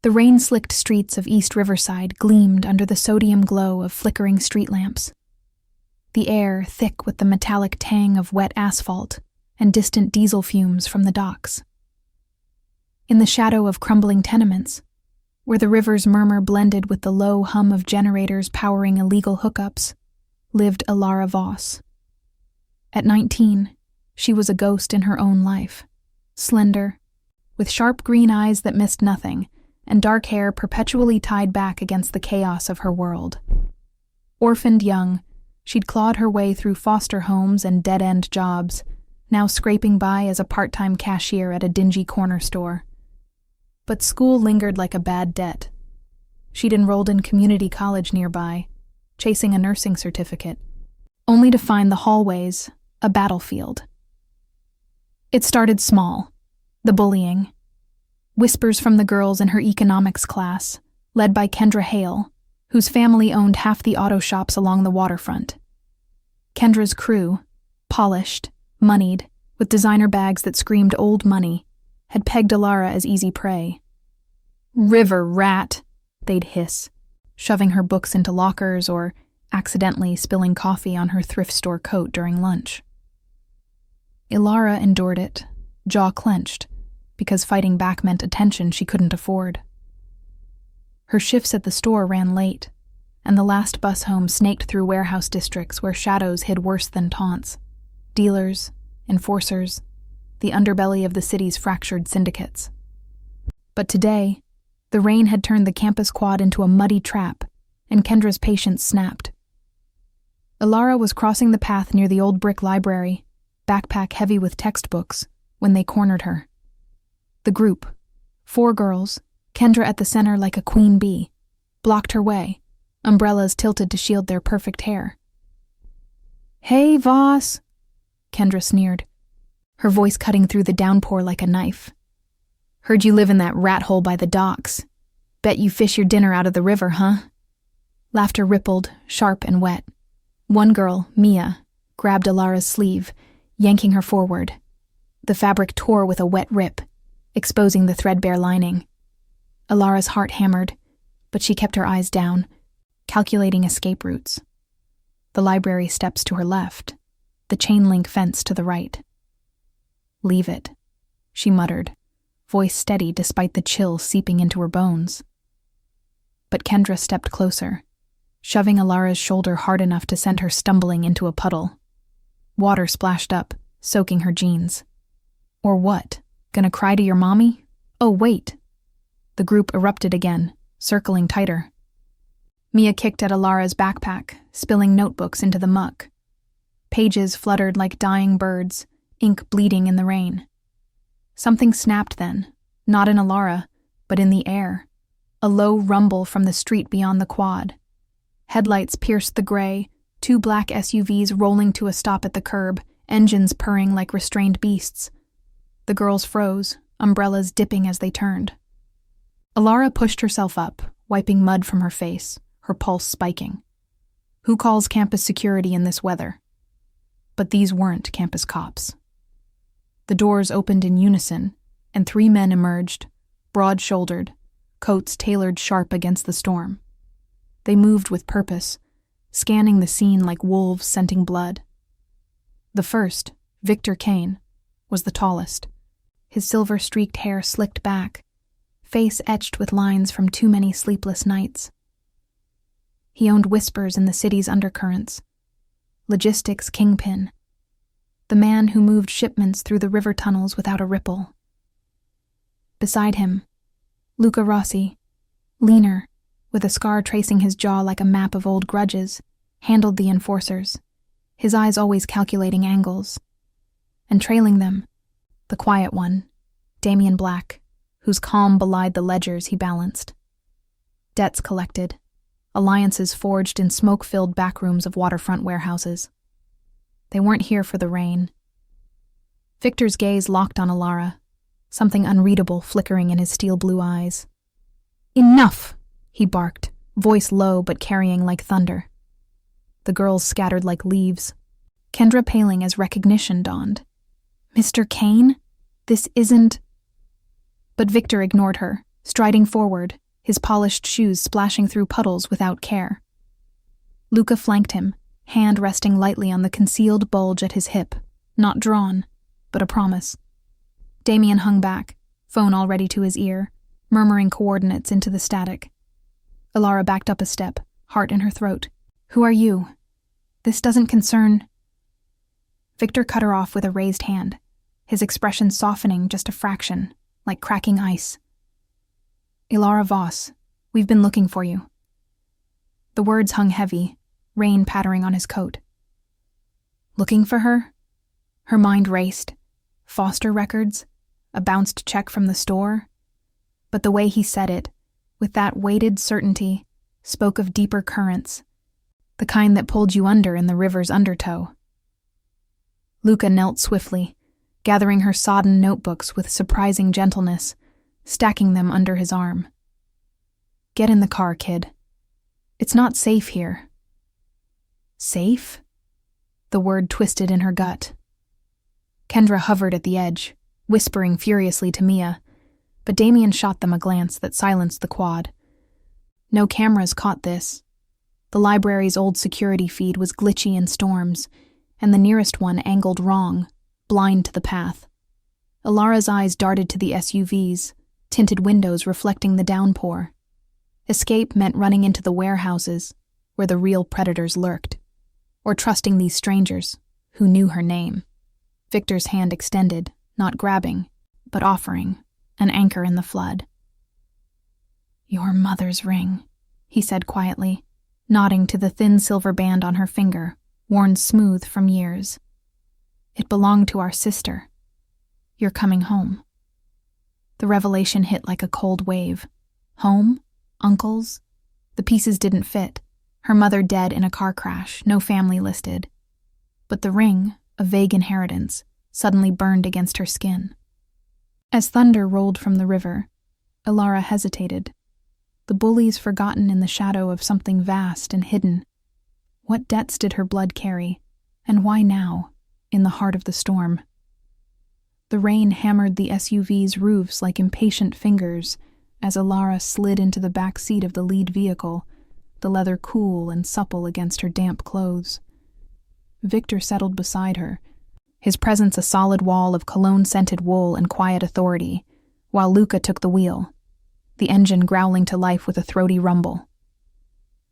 The rain-slicked streets of East Riverside gleamed under the sodium glow of flickering street lamps. The air thick with the metallic tang of wet asphalt and distant diesel fumes from the docks. In the shadow of crumbling tenements, where the river's murmur blended with the low hum of generators powering illegal hookups, lived Ilara Voss. At 19, she was a ghost in her own life, slender, with sharp green eyes that missed nothing, and dark hair perpetually tied back against the chaos of her world. Orphaned young, she'd clawed her way through foster homes and dead-end jobs, now scraping by as a part-time cashier at a dingy corner store. But school lingered like a bad debt. She'd enrolled in community college nearby, chasing a nursing certificate, only to find the hallways a battlefield. It started small, the bullying. Whispers from the girls in her economics class, led by Kendra Hale, whose family owned half the auto shops along the waterfront. Kendra's crew, polished, moneyed, with designer bags that screamed old money, had pegged Ilara as easy prey. "River rat," they'd hiss, shoving her books into lockers or accidentally spilling coffee on her thrift store coat during lunch. Ilara endured it, jaw clenched, because fighting back meant attention she couldn't afford. Her shifts at the store ran late, and the last bus home snaked through warehouse districts where shadows hid worse than taunts. Dealers, enforcers, the underbelly of the city's fractured syndicates. But today, the rain had turned the campus quad into a muddy trap, and Kendra's patience snapped. Ilara was crossing the path near the old brick library, backpack heavy with textbooks, when they cornered her. The group, 4 girls, Kendra at the center like a queen bee, blocked her way, umbrellas tilted to shield their perfect hair. "Hey, Voss," Kendra sneered, her voice cutting through the downpour like a knife. "Heard you live in that rat hole by the docks. Bet you fish your dinner out of the river, huh?" Laughter rippled, sharp and wet. One girl, Mia, grabbed Ilara's sleeve, yanking her forward. The fabric tore with a wet rip, exposing the threadbare lining. Ilara's heart hammered, but she kept her eyes down, calculating escape routes. The library steps to her left, the chain-link fence to the right. "Leave it," she muttered, voice steady despite the chill seeping into her bones. But Kendra stepped closer, shoving Ilara's shoulder hard enough to send her stumbling into a puddle. Water splashed up, soaking her jeans. Or what? Gonna cry to your mommy? Oh, wait. The group erupted again, circling tighter. Mia kicked at Ilara's backpack, spilling notebooks into the muck. Pages fluttered like dying birds, ink bleeding in the rain. Something snapped then, not in Ilara, but in the air. A low rumble from the street beyond the quad. Headlights pierced the gray, 2 black SUVs rolling to a stop at the curb, engines purring like restrained beasts. The girls froze, umbrellas dipping as they turned. Ilara pushed herself up, wiping mud from her face, her pulse spiking. Who calls campus security in this weather? But these weren't campus cops. The doors opened in unison, and 3 men emerged, broad-shouldered, coats tailored sharp against the storm. They moved with purpose, scanning the scene like wolves scenting blood. The first, Victor Kane, was the tallest, his silver-streaked hair slicked back, face etched with lines from too many sleepless nights. He owned whispers in the city's undercurrents. Logistics kingpin. The man who moved shipments through the river tunnels without a ripple. Beside him, Luca Rossi, leaner, with a scar tracing his jaw like a map of old grudges, handled the enforcers, his eyes always calculating angles. And trailing them, the quiet one, Damian Black, whose calm belied the ledgers he balanced. Debts collected, alliances forged in smoke-filled backrooms of waterfront warehouses. They weren't here for the rain. Victor's gaze locked on Ilara, something unreadable flickering in his steel-blue eyes. "Enough!" he barked, voice low but carrying like thunder. The girls scattered like leaves, Kendra paling as recognition dawned. "Mr. Kane? This isn't—" But Victor ignored her, striding forward, his polished shoes splashing through puddles without care. Luca flanked him, hand resting lightly on the concealed bulge at his hip, not drawn, but a promise. Damien hung back, phone already to his ear, murmuring coordinates into the static. Ilara backed up a step, heart in her throat. "Who are you? This doesn't concern—" Victor cut her off with a raised hand, his expression softening just a fraction, like cracking ice. "Ilara Voss, we've been looking for you." The words hung heavy, rain pattering on his coat. Looking for her? Her mind raced. Foster records? A bounced check from the store? But the way he said it, with that weighted certainty, spoke of deeper currents, the kind that pulled you under in the river's undertow. Luca knelt swiftly, gathering her sodden notebooks with surprising gentleness, stacking them under his arm. "Get in the car, kid. It's not safe here." "Safe?" The word twisted in her gut. Kendra hovered at the edge, whispering furiously to Mia, but Damien shot them a glance that silenced the quad. No cameras caught this. The library's old security feed was glitchy in storms, and the nearest one angled wrong, blind to the path. Ilara's eyes darted to the SUVs, tinted windows reflecting the downpour. Escape meant running into the warehouses, where the real predators lurked, or trusting these strangers, who knew her name. Victor's hand extended, not grabbing, but offering, an anchor in the flood. "Your mother's ring," he said quietly, nodding to the thin silver band on her finger, worn smooth from years. "It belonged to our sister. You're coming home." The revelation hit like a cold wave. Home? Uncles? The pieces didn't fit. Her mother dead in a car crash, no family listed. But the ring, a vague inheritance, suddenly burned against her skin. As thunder rolled from the river, Ilara hesitated. The bullies forgotten in the shadow of something vast and hidden. What debts did her blood carry, and why now, in the heart of the storm? The rain hammered the SUV's roofs like impatient fingers as Ilara slid into the back seat of the lead vehicle, the leather cool and supple against her damp clothes. Victor settled beside her, his presence a solid wall of cologne-scented wool and quiet authority, while Luca took the wheel, the engine growling to life with a throaty rumble.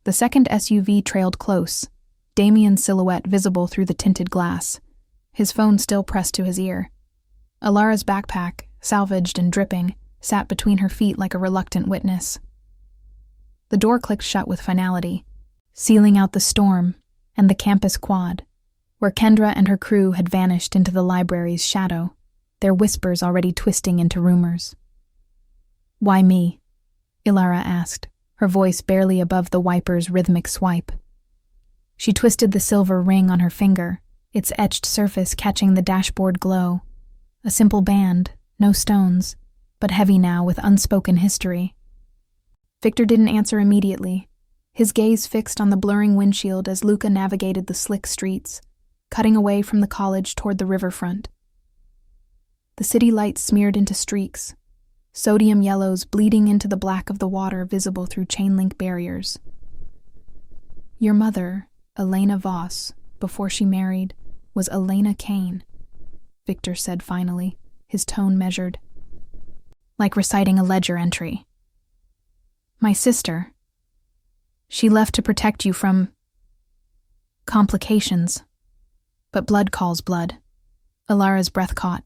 The second SUV trailed close, Damien's silhouette visible through the tinted glass, his phone still pressed to his ear. Ilara's backpack, salvaged and dripping, sat between her feet like a reluctant witness. The door clicked shut with finality, sealing out the storm and the campus quad, where Kendra and her crew had vanished into the library's shadow, their whispers already twisting into rumors. "Why me?" Ilara asked, her voice barely above the wiper's rhythmic swipe. She twisted the silver ring on her finger, its etched surface catching the dashboard glow. A simple band, no stones, but heavy now with unspoken history. Victor didn't answer immediately, his gaze fixed on the blurring windshield as Luca navigated the slick streets, cutting away from the college toward the riverfront. The city lights smeared into streaks, sodium yellows bleeding into the black of the water visible through chain-link barriers. "Your mother, Elena Voss, before she married, was Elena Kane," Victor said finally, his tone measured, like reciting a ledger entry. "My sister. She left to protect you from complications. But blood calls blood." Ilara's breath caught,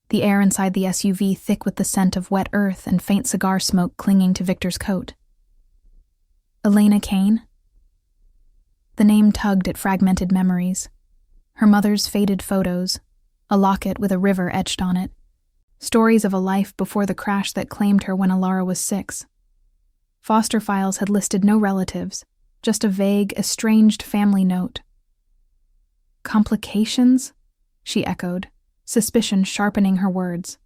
the air inside the SUV thick with the scent of wet earth and faint cigar smoke clinging to Victor's coat. "Elena Kane?" The name tugged at fragmented memories. Her mother's faded photos, a locket with a river etched on it, stories of a life before the crash that claimed her when Ilara was 6. Foster files had listed no relatives, just a vague, estranged family note. "Complications?" she echoed, suspicion sharpening her words.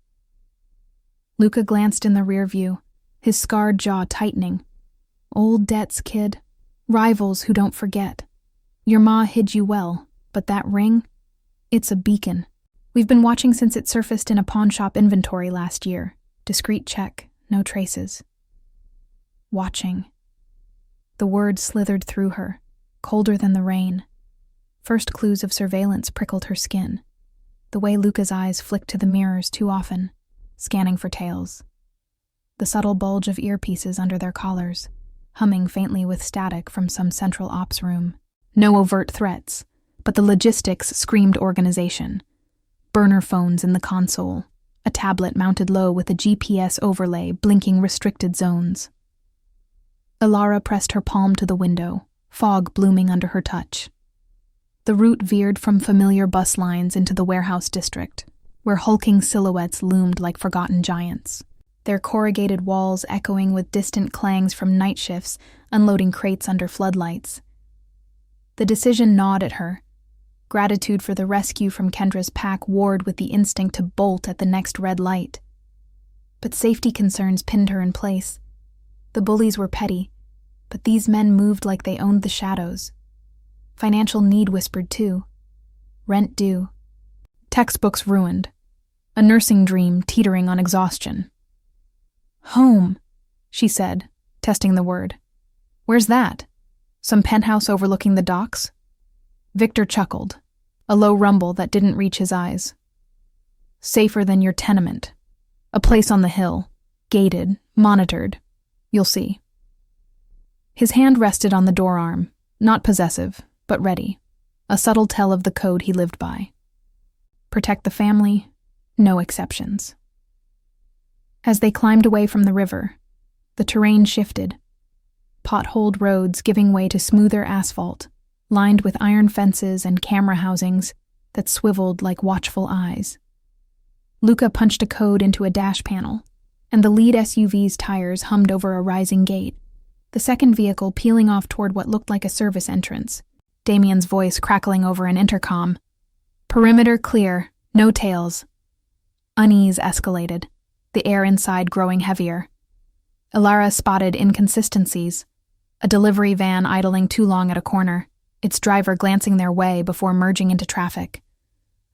Luca glanced in the rear view, his scarred jaw tightening. "Old debts, kid. Rivals who don't forget. Your ma hid you well, but that ring? It's a beacon. We've been watching since it surfaced in a pawn shop inventory last year. Discreet check, no traces. Watching. The word slithered through her, colder than the rain. First clues of surveillance prickled her skin, the way Luca's eyes flicked to the mirrors too often, scanning for tails. The subtle bulge of earpieces under their collars, humming faintly with static from some central ops room. No overt threats, but the logistics screamed organization. Burner phones in the console, a tablet mounted low with a GPS overlay blinking restricted zones. Ilara pressed her palm to the window, fog blooming under her touch. The route veered from familiar bus lines into the warehouse district, where hulking silhouettes loomed like forgotten giants, their corrugated walls echoing with distant clangs from night shifts unloading crates under floodlights. The decision gnawed at her. Gratitude for the rescue from Kendra's pack warred with the instinct to bolt at the next red light. But safety concerns pinned her in place. The bullies were petty, but these men moved like they owned the shadows. Financial need whispered too. Rent due. Textbooks ruined. A nursing dream teetering on exhaustion. Home, she said, testing the word. Where's that? Some penthouse overlooking the docks? Victor chuckled, a low rumble that didn't reach his eyes. Safer than your tenement. A place on the hill, gated, monitored. You'll see. His hand rested on the doorarm, not possessive, but ready, a subtle tell of the code he lived by. Protect the family, no exceptions. As they climbed away from the river, the terrain shifted, potholed roads giving way to smoother asphalt, lined with iron fences and camera housings that swiveled like watchful eyes. Luca punched a code into a dash panel, and the lead SUV's tires hummed over a rising gate, the second vehicle peeling off toward what looked like a service entrance, Damien's voice crackling over an intercom. Perimeter clear, no tails. Unease escalated, the air inside growing heavier. Ilara spotted inconsistencies, a delivery van idling too long at a corner, its driver glancing their way before merging into traffic.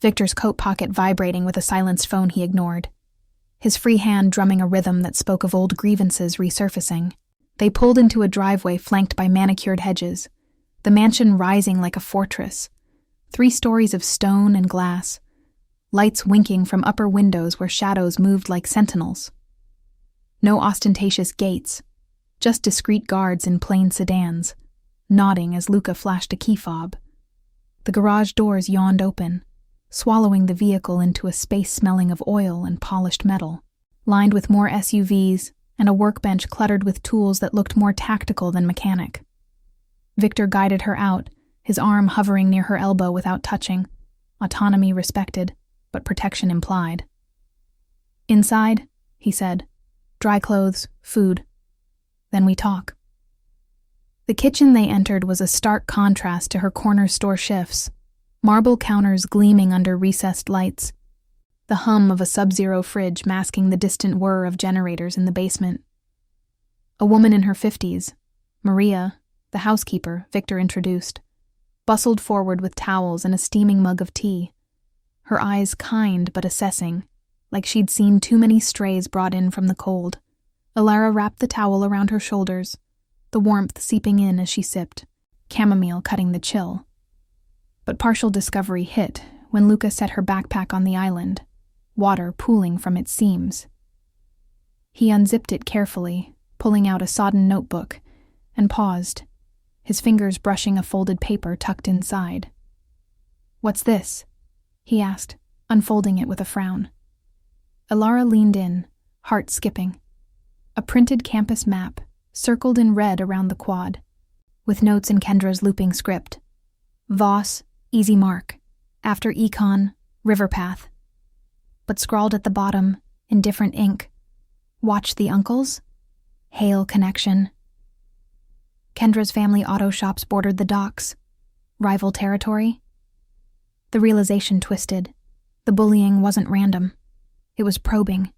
Victor's coat pocket vibrating with a silenced phone he ignored, his free hand drumming a rhythm that spoke of old grievances resurfacing. They pulled into a driveway flanked by manicured hedges, the mansion rising like a fortress, 3 stories of stone and glass, lights winking from upper windows where shadows moved like sentinels. No ostentatious gates, just discreet guards in plain sedans, nodding as Luca flashed a key fob. The garage doors yawned open, swallowing the vehicle into a space smelling of oil and polished metal, lined with more SUVs and a workbench cluttered with tools that looked more tactical than mechanic. Victor guided her out, his arm hovering near her elbow without touching, autonomy respected, but protection implied. Inside, he said, dry clothes, food. Then we talk. The kitchen they entered was a stark contrast to her corner store shifts, marble counters gleaming under recessed lights, the hum of a sub-zero fridge masking the distant whir of generators in the basement. A woman in her 50s, Maria, the housekeeper Victor introduced, bustled forward with towels and a steaming mug of tea, her eyes kind but assessing, like she'd seen too many strays brought in from the cold. Ilara wrapped the towel around her shoulders, the warmth seeping in as she sipped, chamomile cutting the chill. But partial discovery hit when Luca set her backpack on the island, water pooling from its seams. He unzipped it carefully, pulling out a sodden notebook, and paused, his fingers brushing a folded paper tucked inside. "What's this?" he asked, unfolding it with a frown. Ilara leaned in, heart skipping. A printed campus map, circled in red around the quad, with notes in Kendra's looping script. Voss, easy mark. After econ, river path. But scrawled at the bottom, in different ink. Watch the uncles? Hail connection. Kendra's family auto shops bordered the docks. Rival territory? The realization twisted. The bullying wasn't random. It was probing,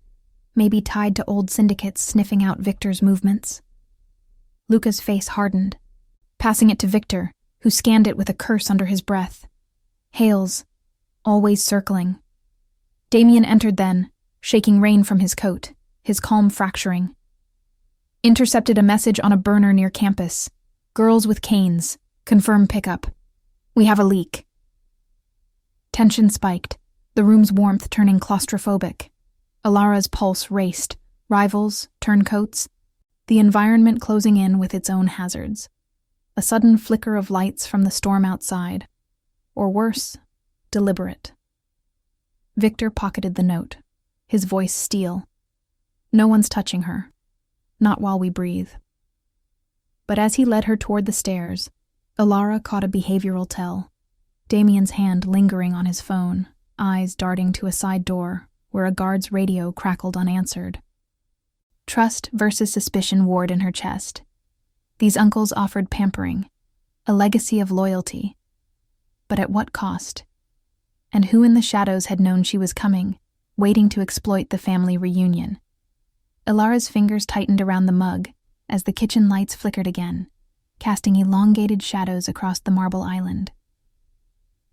maybe tied to old syndicates sniffing out Victor's movements. Luca's face hardened, passing it to Victor, who scanned it with a curse under his breath. Hails, always circling. Damien entered then, shaking rain from his coat, his calm fracturing. Intercepted a message on a burner near campus. Girls with canes. Confirm pickup. We have a leak. Tension spiked, the room's warmth turning claustrophobic. Alara's pulse raced. Rivals, turncoats, the environment closing in with its own hazards. A sudden flicker of lights from the storm outside. Or worse, deliberate. Victor pocketed the note, his voice steel. No one's touching her. Not while we breathe. But as he led her toward the stairs, Alara caught a behavioral tell. Damien's hand lingering on his phone, eyes darting to a side door where a guard's radio crackled unanswered. Trust versus suspicion warred in her chest. These uncles offered pampering, a legacy of loyalty. But at what cost? And who in the shadows had known she was coming, waiting to exploit the family reunion? Alara's fingers tightened around the mug as the kitchen lights flickered again, casting elongated shadows across the marble island.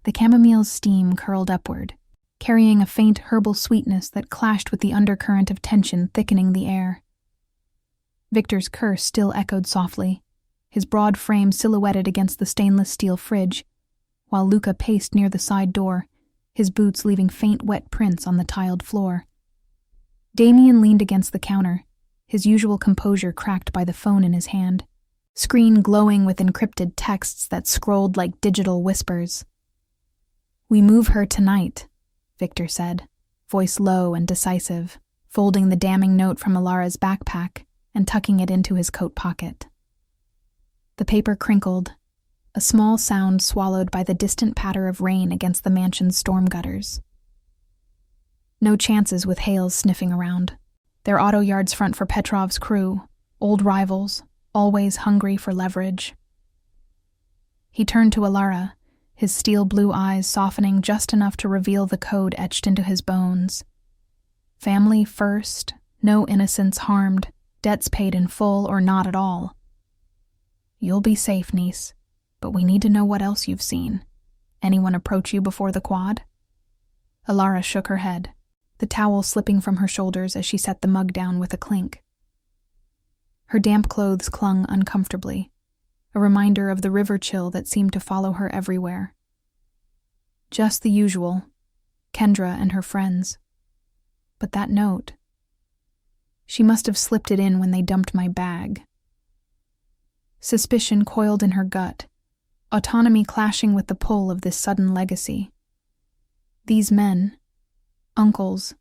The chamomile's steam curled upward, carrying a faint herbal sweetness that clashed with the undercurrent of tension thickening the air. Victor's curse still echoed softly, his broad frame silhouetted against the stainless steel fridge, while Luca paced near the side door, his boots leaving faint wet prints on the tiled floor. Damien leaned against the counter, his usual composure cracked by the phone in his hand, screen glowing with encrypted texts that scrolled like digital whispers. "We move her tonight," Victor said, voice low and decisive, folding the damning note from Alara's backpack and tucking it into his coat pocket. The paper crinkled, a small sound swallowed by the distant patter of rain against the mansion's storm gutters. No chances with Hales sniffing around. Their auto yards front for Petrov's crew, old rivals, always hungry for leverage. He turned to Alara, his steel blue eyes softening just enough to reveal the code etched into his bones. Family first, no innocents harmed, debts paid in full or not at all. "You'll be safe, niece, but we need to know what else you've seen. Anyone approach you before the quad?" Alara shook her head, the towel slipping from her shoulders as she set the mug down with a clink. Her damp clothes clung uncomfortably, a reminder of the river chill that seemed to follow her everywhere. Just the usual, Kendra and her friends. But that note. She must have slipped it in when they dumped my bag. Suspicion coiled in her gut, autonomy clashing with the pull of this sudden legacy. These men, uncles,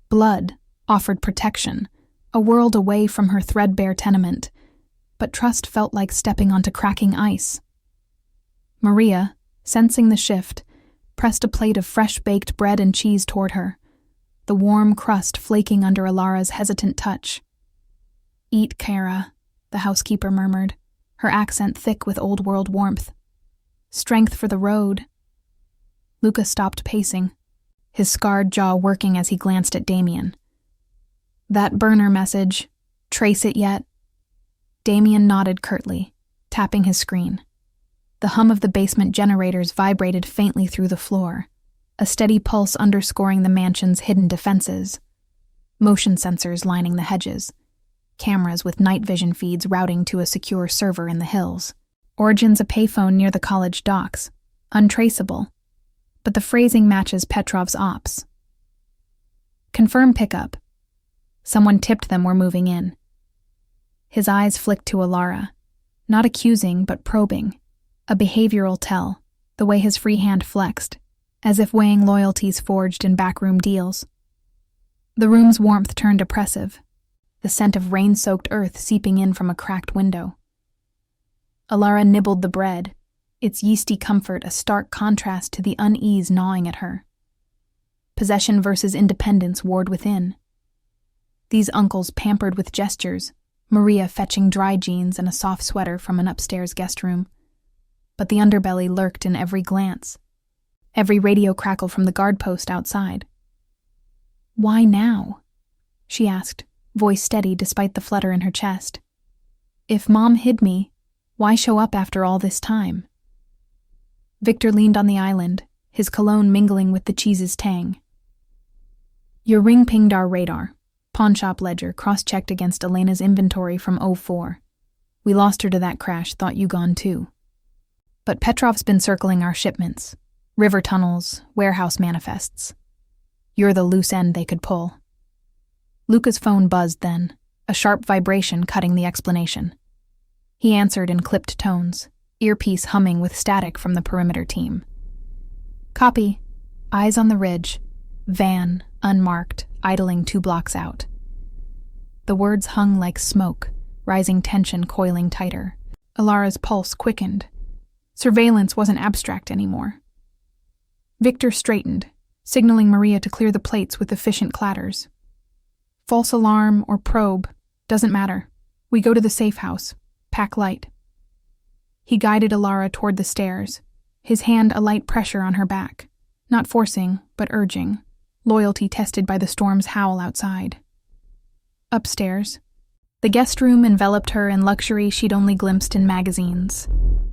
blood, offered protection, a world away from her threadbare tenement, but trust felt like stepping onto cracking ice. Maria, sensing the shift, pressed a plate of fresh-baked bread and cheese toward her, the warm crust flaking under Alara's hesitant touch. "Eat, Kara," the housekeeper murmured, her accent thick with old-world warmth. "Strength for the road." Luca stopped pacing, his scarred jaw working as he glanced at Damien. "That burner message, trace it yet?" Damien nodded curtly, tapping his screen. The hum of the basement generators vibrated faintly through the floor, a steady pulse underscoring the mansion's hidden defenses. Motion sensors lining the hedges, cameras with night vision feeds routing to a secure server in the hills. Origins a payphone near the college docks, untraceable, but the phrasing matches Petrov's ops. "Confirm pickup." Someone tipped them we're moving in. His eyes flicked to Alara, not accusing but probing, a behavioral tell, the way his free hand flexed, as if weighing loyalties forged in backroom deals. The room's warmth turned oppressive, the scent of rain-soaked earth seeping in from a cracked window. Alara nibbled the bread, its yeasty comfort a stark contrast to the unease gnawing at her. Possession versus independence warred within. These uncles pampered with gestures, Maria fetching dry jeans and a soft sweater from an upstairs guest room. But the underbelly lurked in every glance, every radio crackle from the guard post outside. "Why now?" she asked, voice steady despite the flutter in her chest. "If Mom hid me, why show up after all this time?" Victor leaned on the island, his cologne mingling with the cheese's tang. "Your ring pinged our radar. Pawnshop ledger cross-checked against Elena's inventory from '04. We lost her to that crash, thought you gone too. But Petrov's been circling our shipments. River tunnels, warehouse manifests. You're the loose end they could pull. Luca's phone buzzed then, a sharp vibration cutting the explanation. He answered in clipped tones, earpiece humming with static from the perimeter team. Copy. Eyes on the ridge. Van, unmarked, idling 2 blocks out. The words hung like smoke, rising tension coiling tighter. Alara's pulse quickened. Surveillance wasn't abstract anymore. Victor straightened, signaling Maria to clear the plates with efficient clatters. False alarm or probe, doesn't matter. We go to the safe house. Pack light. He guided Alara toward the stairs, his hand a light pressure on her back, not forcing, but urging, loyalty tested by the storm's howl outside. Upstairs, the guest room enveloped her in luxury she'd only glimpsed in magazines.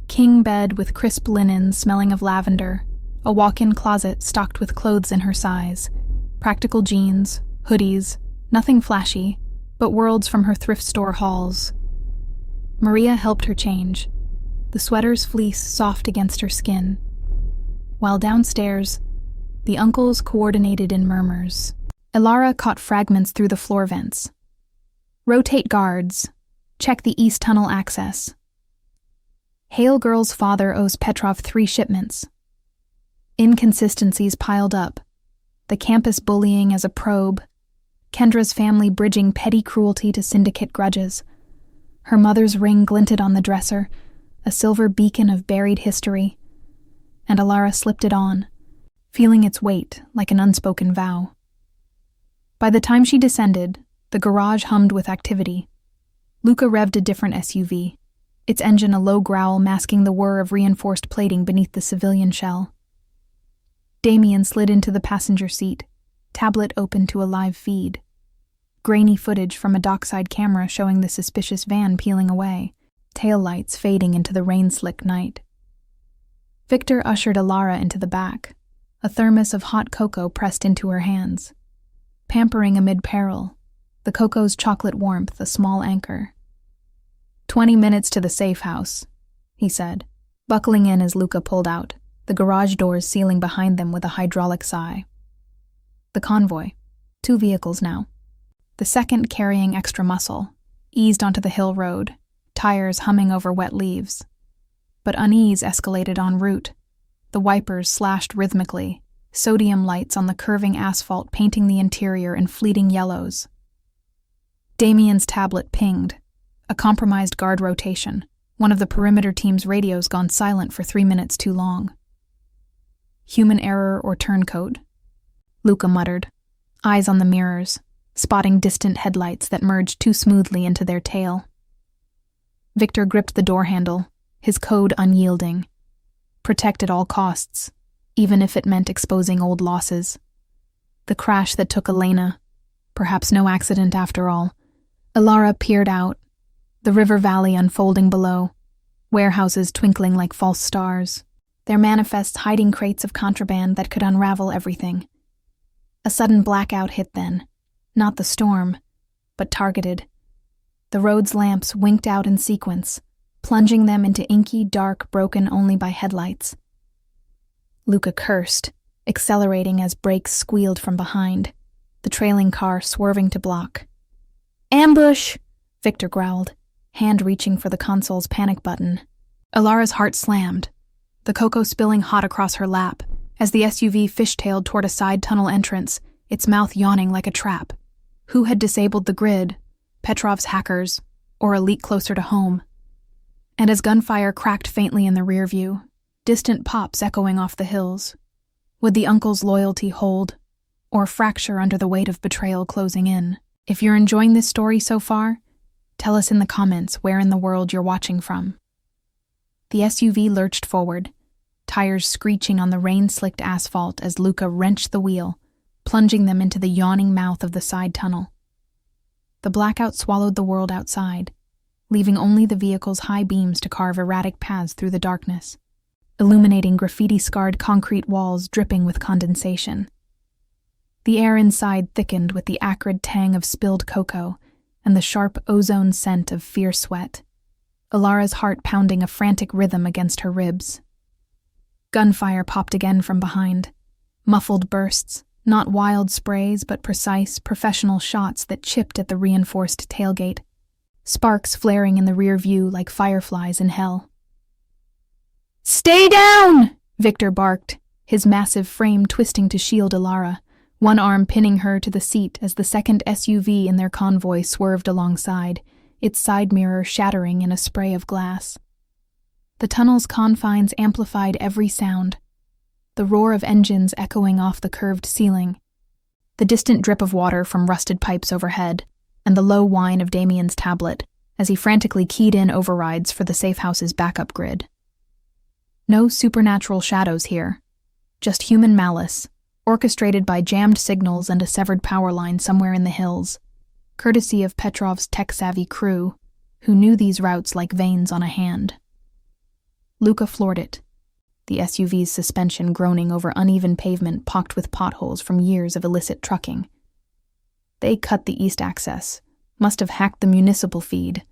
King bed with crisp linen smelling of lavender, a walk-in closet stocked with clothes in her size, practical jeans, hoodies, nothing flashy, but worlds from her thrift store hauls. Maria helped her change, the sweater's fleece soft against her skin, while downstairs, the uncles coordinated in murmurs. Alara caught fragments through the floor vents. Rotate guards. Check the east tunnel access. Hale Girl's father owes Petrov 3 shipments. Inconsistencies piled up. The campus bullying as a probe. Kendra's family bridging petty cruelty to syndicate grudges. Her mother's ring glinted on the dresser, a silver beacon of buried history. And Alara slipped it on, feeling its weight like an unspoken vow. By the time she descended, the garage hummed with activity. Luca revved a different SUV, its engine a low growl masking the whir of reinforced plating beneath the civilian shell. Damien slid into the passenger seat, tablet open to a live feed. Grainy footage from a dockside camera showing the suspicious van peeling away, taillights fading into the rain-slick night. Victor ushered Alara into the back, a thermos of hot cocoa pressed into her hands. Pampering amid peril, the cocoa's chocolate warmth a small anchor. 20 minutes to the safe house, he said, buckling in as Luca pulled out, the garage doors sealing behind them with a hydraulic sigh. The convoy, 2 vehicles now. The second carrying extra muscle, eased onto the hill road, tires humming over wet leaves. But unease escalated en route. The wipers slashed rhythmically, sodium lights on the curving asphalt painting the interior in fleeting yellows. Damien's tablet pinged, a compromised guard rotation, one of the perimeter team's radios gone silent for 3 minutes too long. Human error or turncoat, Luca muttered, eyes on the mirrors, spotting distant headlights that merged too smoothly into their tail. Victor gripped the door handle, his code unyielding. Protect at all costs, even if it meant exposing old losses. The crash that took Elena, perhaps no accident after all. Alara peered out, the river valley unfolding below, warehouses twinkling like false stars, their manifests hiding crates of contraband that could unravel everything. A sudden blackout hit then, not the storm, but targeted. The road's lamps winked out in sequence, plunging them into inky dark broken only by headlights. Luca cursed, accelerating as brakes squealed from behind, the trailing car swerving to block. "Ambush!" Victor growled, hand reaching for the console's panic button. Alara's heart slammed, the cocoa spilling hot across her lap, as the SUV fishtailed toward a side tunnel entrance, its mouth yawning like a trap. Who had disabled the grid? Petrov's hackers, or a leak closer to home? And as gunfire cracked faintly in the rear view, distant pops echoing off the hills, would the uncle's loyalty hold, or fracture under the weight of betrayal closing in? If you're enjoying this story so far, tell us in the comments where in the world you're watching from. The SUV lurched forward, tires screeching on the rain-slicked asphalt as Luca wrenched the wheel, plunging them into the yawning mouth of the side tunnel. The blackout swallowed the world outside, leaving only the vehicle's high beams to carve erratic paths through the darkness, illuminating graffiti-scarred concrete walls dripping with condensation. The air inside thickened with the acrid tang of spilled cocoa and the sharp ozone scent of fierce sweat, Alara's heart pounding a frantic rhythm against her ribs. Gunfire popped again from behind. Muffled bursts, not wild sprays but precise, professional shots that chipped at the reinforced tailgate, sparks flaring in the rear view like fireflies in hell. "Stay down!" Victor barked, his massive frame twisting to shield Alara, one arm pinning her to the seat as the second SUV in their convoy swerved alongside, its side mirror shattering in a spray of glass. The tunnel's confines amplified every sound, the roar of engines echoing off the curved ceiling, the distant drip of water from rusted pipes overhead, and the low whine of Damien's tablet as he frantically keyed in overrides for the safe house's backup grid. No supernatural shadows here, just human malice, orchestrated by jammed signals and a severed power line somewhere in the hills, courtesy of Petrov's tech-savvy crew, who knew these routes like veins on a hand. Luca floored it, the SUV's suspension groaning over uneven pavement pocked with potholes from years of illicit trucking. They cut the east access, must have hacked the municipal feed.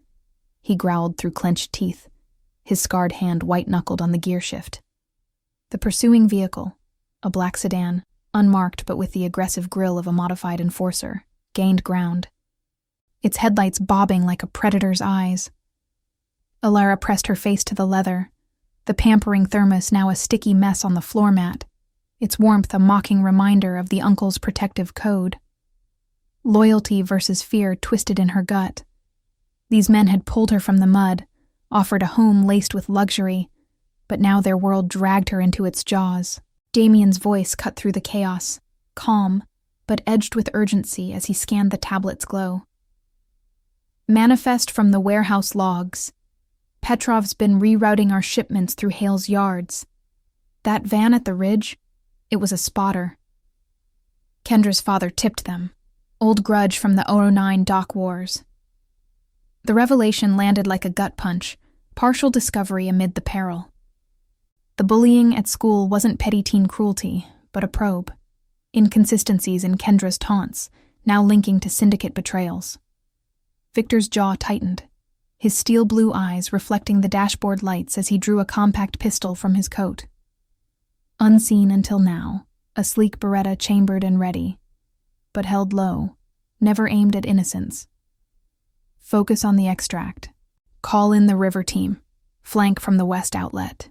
He growled through clenched teeth, his scarred hand white-knuckled on the gear shift. The pursuing vehicle, a black sedan, unmarked but with the aggressive grille of a modified enforcer, gained ground, its headlights bobbing like a predator's eyes. Alara pressed her face to the leather, the pampering thermos now a sticky mess on the floor mat, its warmth a mocking reminder of the uncle's protective code. Loyalty versus fear twisted in her gut. These men had pulled her from the mud, offered a home laced with luxury, but now their world dragged her into its jaws. Damien's voice cut through the chaos, calm, but edged with urgency as he scanned the tablet's glow. Manifest from the warehouse logs. Petrov's been rerouting our shipments through Hale's yards. That van at the ridge, it was a spotter. Kendra's father tipped them, old grudge from the 09 dock wars. The revelation landed like a gut punch, partial discovery amid the peril. The bullying at school wasn't petty teen cruelty, but a probe. Inconsistencies in Kendra's taunts, now linking to syndicate betrayals. Victor's jaw tightened, his steel blue eyes reflecting the dashboard lights as he drew a compact pistol from his coat. Unseen until now, a sleek Beretta chambered and ready, but held low, never aimed at innocence. Focus on the extract. Call in the river team. Flank from the west outlet.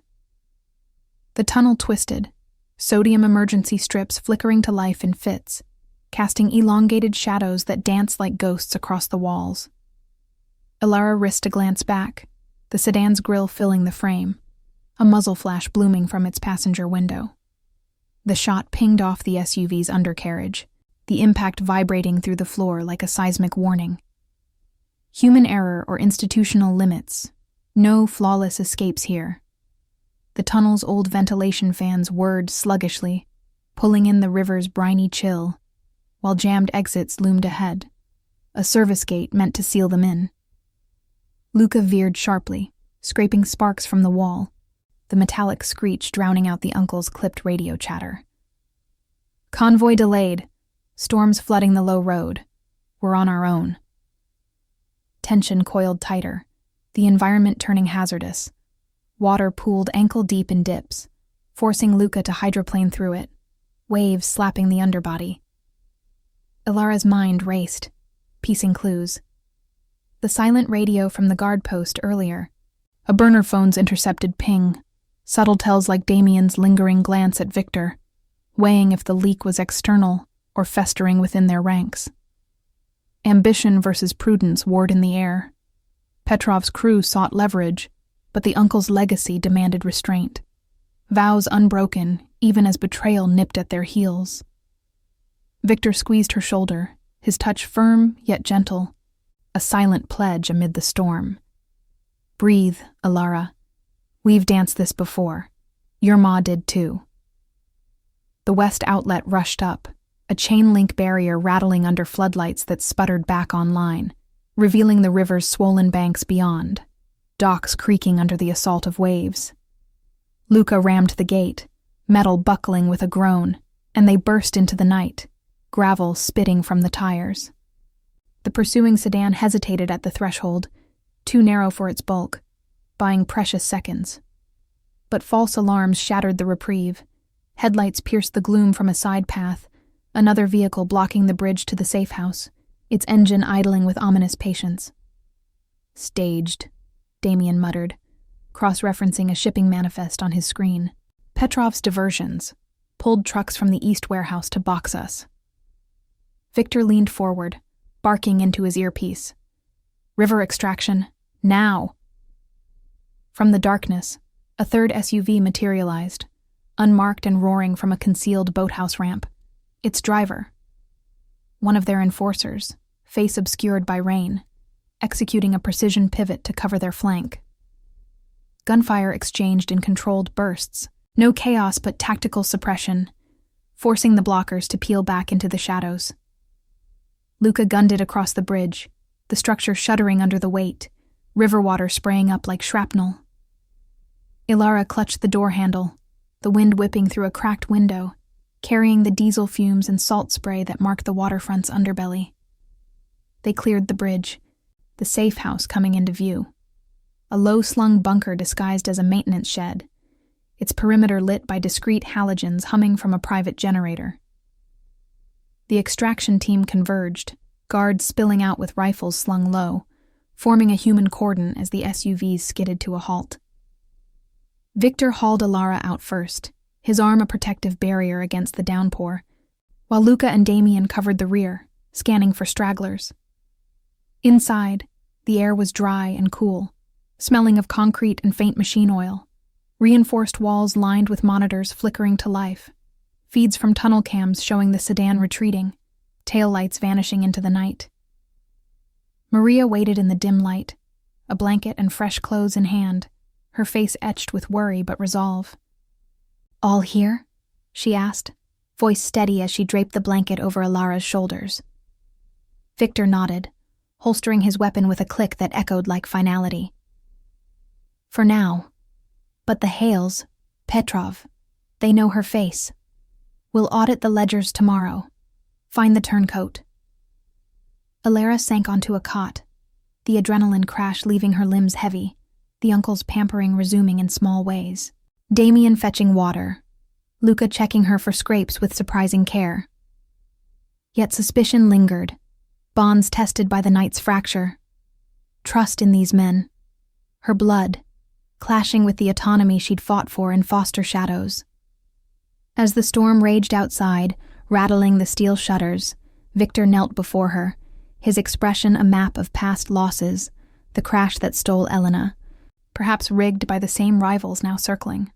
The tunnel twisted, sodium emergency strips flickering to life in fits, casting elongated shadows that danced like ghosts across the walls. Alara risked a glance back, the sedan's grille filling the frame, a muzzle flash blooming from its passenger window. The shot pinged off the SUV's undercarriage, the impact vibrating through the floor like a seismic warning. Human error or institutional limits. No flawless escapes here. The tunnel's old ventilation fans whirred sluggishly, pulling in the river's briny chill, while jammed exits loomed ahead, a service gate meant to seal them in. Luca veered sharply, scraping sparks from the wall, the metallic screech drowning out the uncle's clipped radio chatter. Convoy delayed. Storms flooding the low road. We're on our own. Tension coiled tighter, the environment turning hazardous. Water pooled ankle-deep in dips, forcing Luca to hydroplane through it, waves slapping the underbody. Alara's mind raced, piecing clues. The silent radio from the guard post earlier, a burner phone's intercepted ping, subtle tells like Damien's lingering glance at Victor, weighing if the leak was external or festering within their ranks. Ambition versus prudence warred in the air. Petrov's crew sought leverage, but the uncle's legacy demanded restraint. Vows unbroken, even as betrayal nipped at their heels. Victor squeezed her shoulder, his touch firm yet gentle, a silent pledge amid the storm. Breathe, Alara. We've danced this before. Your ma did too. The west outlet rushed up, a chain-link barrier rattling under floodlights that sputtered back online, revealing the river's swollen banks beyond, docks creaking under the assault of waves. Luca rammed the gate, metal buckling with a groan, and they burst into the night, gravel spitting from the tires. The pursuing sedan hesitated at the threshold, too narrow for its bulk, buying precious seconds. But false alarms shattered the reprieve. Headlights pierced the gloom from a side path, another vehicle blocking the bridge to the safe house, its engine idling with ominous patience. "Staged," Damien muttered, cross-referencing a shipping manifest on his screen. "Petrov's diversions. Pulled trucks from the east warehouse to box us." Victor leaned forward, barking into his earpiece. "River extraction, now!" From the darkness, a third SUV materialized, unmarked and roaring from a concealed boathouse ramp. Its driver, one of their enforcers, face obscured by rain, executing a precision pivot to cover their flank. Gunfire exchanged in controlled bursts, no chaos but tactical suppression, forcing the blockers to peel back into the shadows. Luca gunned it across the bridge, the structure shuddering under the weight, river water spraying up like shrapnel. Ilara clutched the door handle, the wind whipping through a cracked window, carrying the diesel fumes and salt spray that marked the waterfront's underbelly. They cleared the bridge, the safe house coming into view. A low-slung bunker disguised as a maintenance shed, its perimeter lit by discreet halogens humming from a private generator. The extraction team converged, guards spilling out with rifles slung low, forming a human cordon as the SUVs skidded to a halt. Victor hauled Ilara out first, his arm a protective barrier against the downpour, while Luca and Damien covered the rear, scanning for stragglers. Inside, the air was dry and cool, smelling of concrete and faint machine oil, reinforced walls lined with monitors flickering to life, feeds from tunnel cams showing the sedan retreating, taillights vanishing into the night. Maria waited in the dim light, a blanket and fresh clothes in hand, her face etched with worry but resolve. "All here?" she asked, voice steady as she draped the blanket over Ilara's shoulders. Victor nodded, holstering his weapon with a click that echoed like finality. "For now. But the Hales, Petrov, they know her face. We'll audit the ledgers tomorrow. Find the turncoat." Ilara sank onto a cot, the adrenaline crash leaving her limbs heavy, the uncle's pampering resuming in small ways. Damien fetching water, Luca checking her for scrapes with surprising care. Yet suspicion lingered, bonds tested by the night's fracture. Trust in these men. Her blood, clashing with the autonomy she'd fought for in foster shadows. As the storm raged outside, rattling the steel shutters, Victor knelt before her, his expression a map of past losses, the crash that stole Elena, perhaps rigged by the same rivals now circling.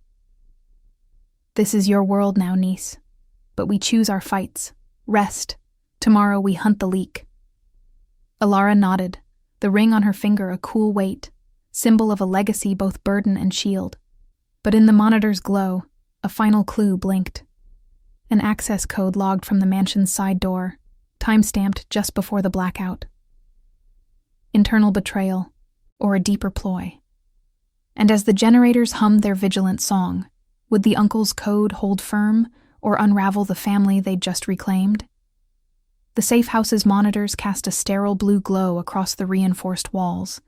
"This is your world now, niece. But we choose our fights. Rest. Tomorrow we hunt the leak." Ilara nodded, the ring on her finger a cool weight, symbol of a legacy both burden and shield. But in the monitor's glow, a final clue blinked. An access code logged from the mansion's side door, time-stamped just before the blackout. Internal betrayal, or a deeper ploy. And as the generators hummed their vigilant song, would the uncle's code hold firm or unravel the family they'd just reclaimed? The safe house's monitors cast a sterile blue glow across the reinforced walls,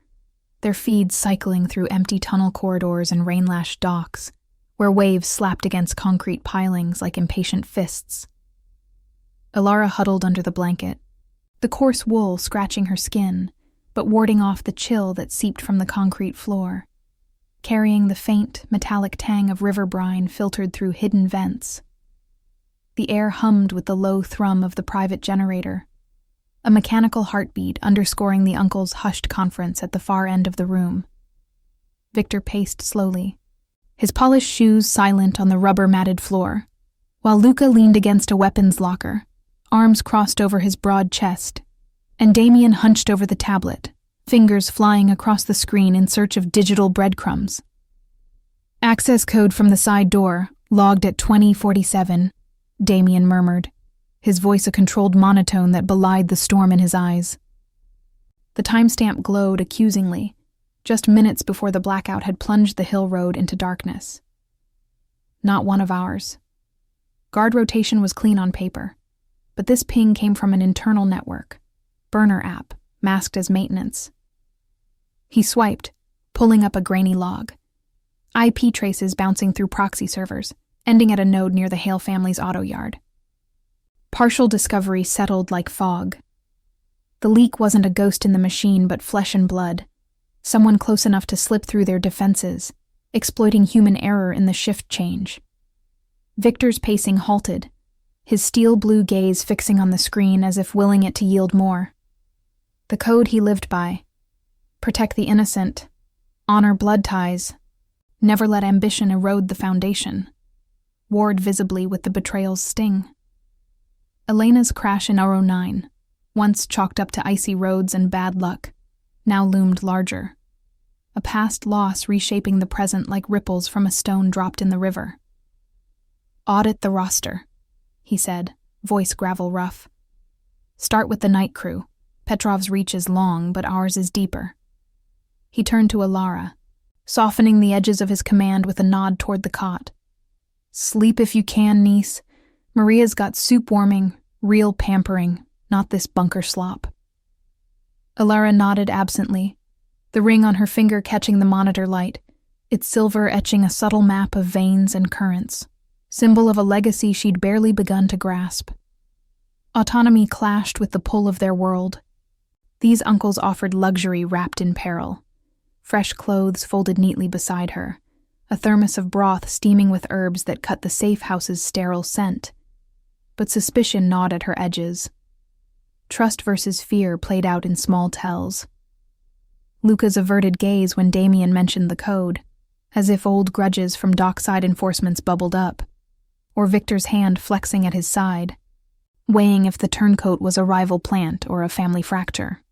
their feeds cycling through empty tunnel corridors and rain-lashed docks, where waves slapped against concrete pilings like impatient fists. Ilara huddled under the blanket, the coarse wool scratching her skin, but warding off the chill that seeped from the concrete floor, carrying the faint, metallic tang of river brine filtered through hidden vents. The air hummed with the low thrum of the private generator, a mechanical heartbeat underscoring the uncle's hushed conference at the far end of the room. Victor paced slowly, his polished shoes silent on the rubber-matted floor, while Luca leaned against a weapons locker, arms crossed over his broad chest, and Damien hunched over the tablet, fingers flying across the screen in search of digital breadcrumbs. "Access code from the side door, logged at 2047, Damien murmured, his voice a controlled monotone that belied the storm in his eyes. The timestamp glowed accusingly, just minutes before the blackout had plunged the hill road into darkness. Not one of ours. Guard rotation was clean on paper. but this ping came from an internal network. Burner app, masked as maintenance. He swiped, pulling up a grainy log. IP traces bouncing through proxy servers, ending at a node near the Hale family's auto yard. Partial discovery settled like fog. The leak wasn't a ghost in the machine, but flesh and blood. Someone close enough to slip through their defenses, exploiting human error in the shift change. Victor's pacing halted, his steel-blue gaze fixing on the screen as if willing it to yield more. The code he lived by: protect the innocent, honor blood ties, never let ambition erode the foundation, warred visibly with the betrayal's sting. Elena's crash in 09, once chalked up to icy roads and bad luck, now loomed larger. A past loss reshaping the present like ripples from a stone dropped in the river. Audit the roster, he said, voice gravel rough. Start with the night crew. Petrov's reach is long, but ours is deeper. He turned to Alara, softening the edges of his command with a nod toward the cot. Sleep if you can, niece. Maria's got soup warming, real pampering, not this bunker slop. Alara nodded absently, the ring on her finger catching the monitor light, its silver etching a subtle map of veins and currents, symbol of a legacy she'd barely begun to grasp. Autonomy clashed with the pull of their world. These uncles offered luxury wrapped in peril. Fresh clothes folded neatly beside her, a thermos of broth steaming with herbs that cut the safe house's sterile scent. But suspicion gnawed at her edges. Trust versus fear played out in small tells. Luca's averted gaze when Damien mentioned the code, as if old grudges from dockside enforcements bubbled up, or Victor's hand flexing at his side, weighing if the turncoat was a rival plant or a family fracture.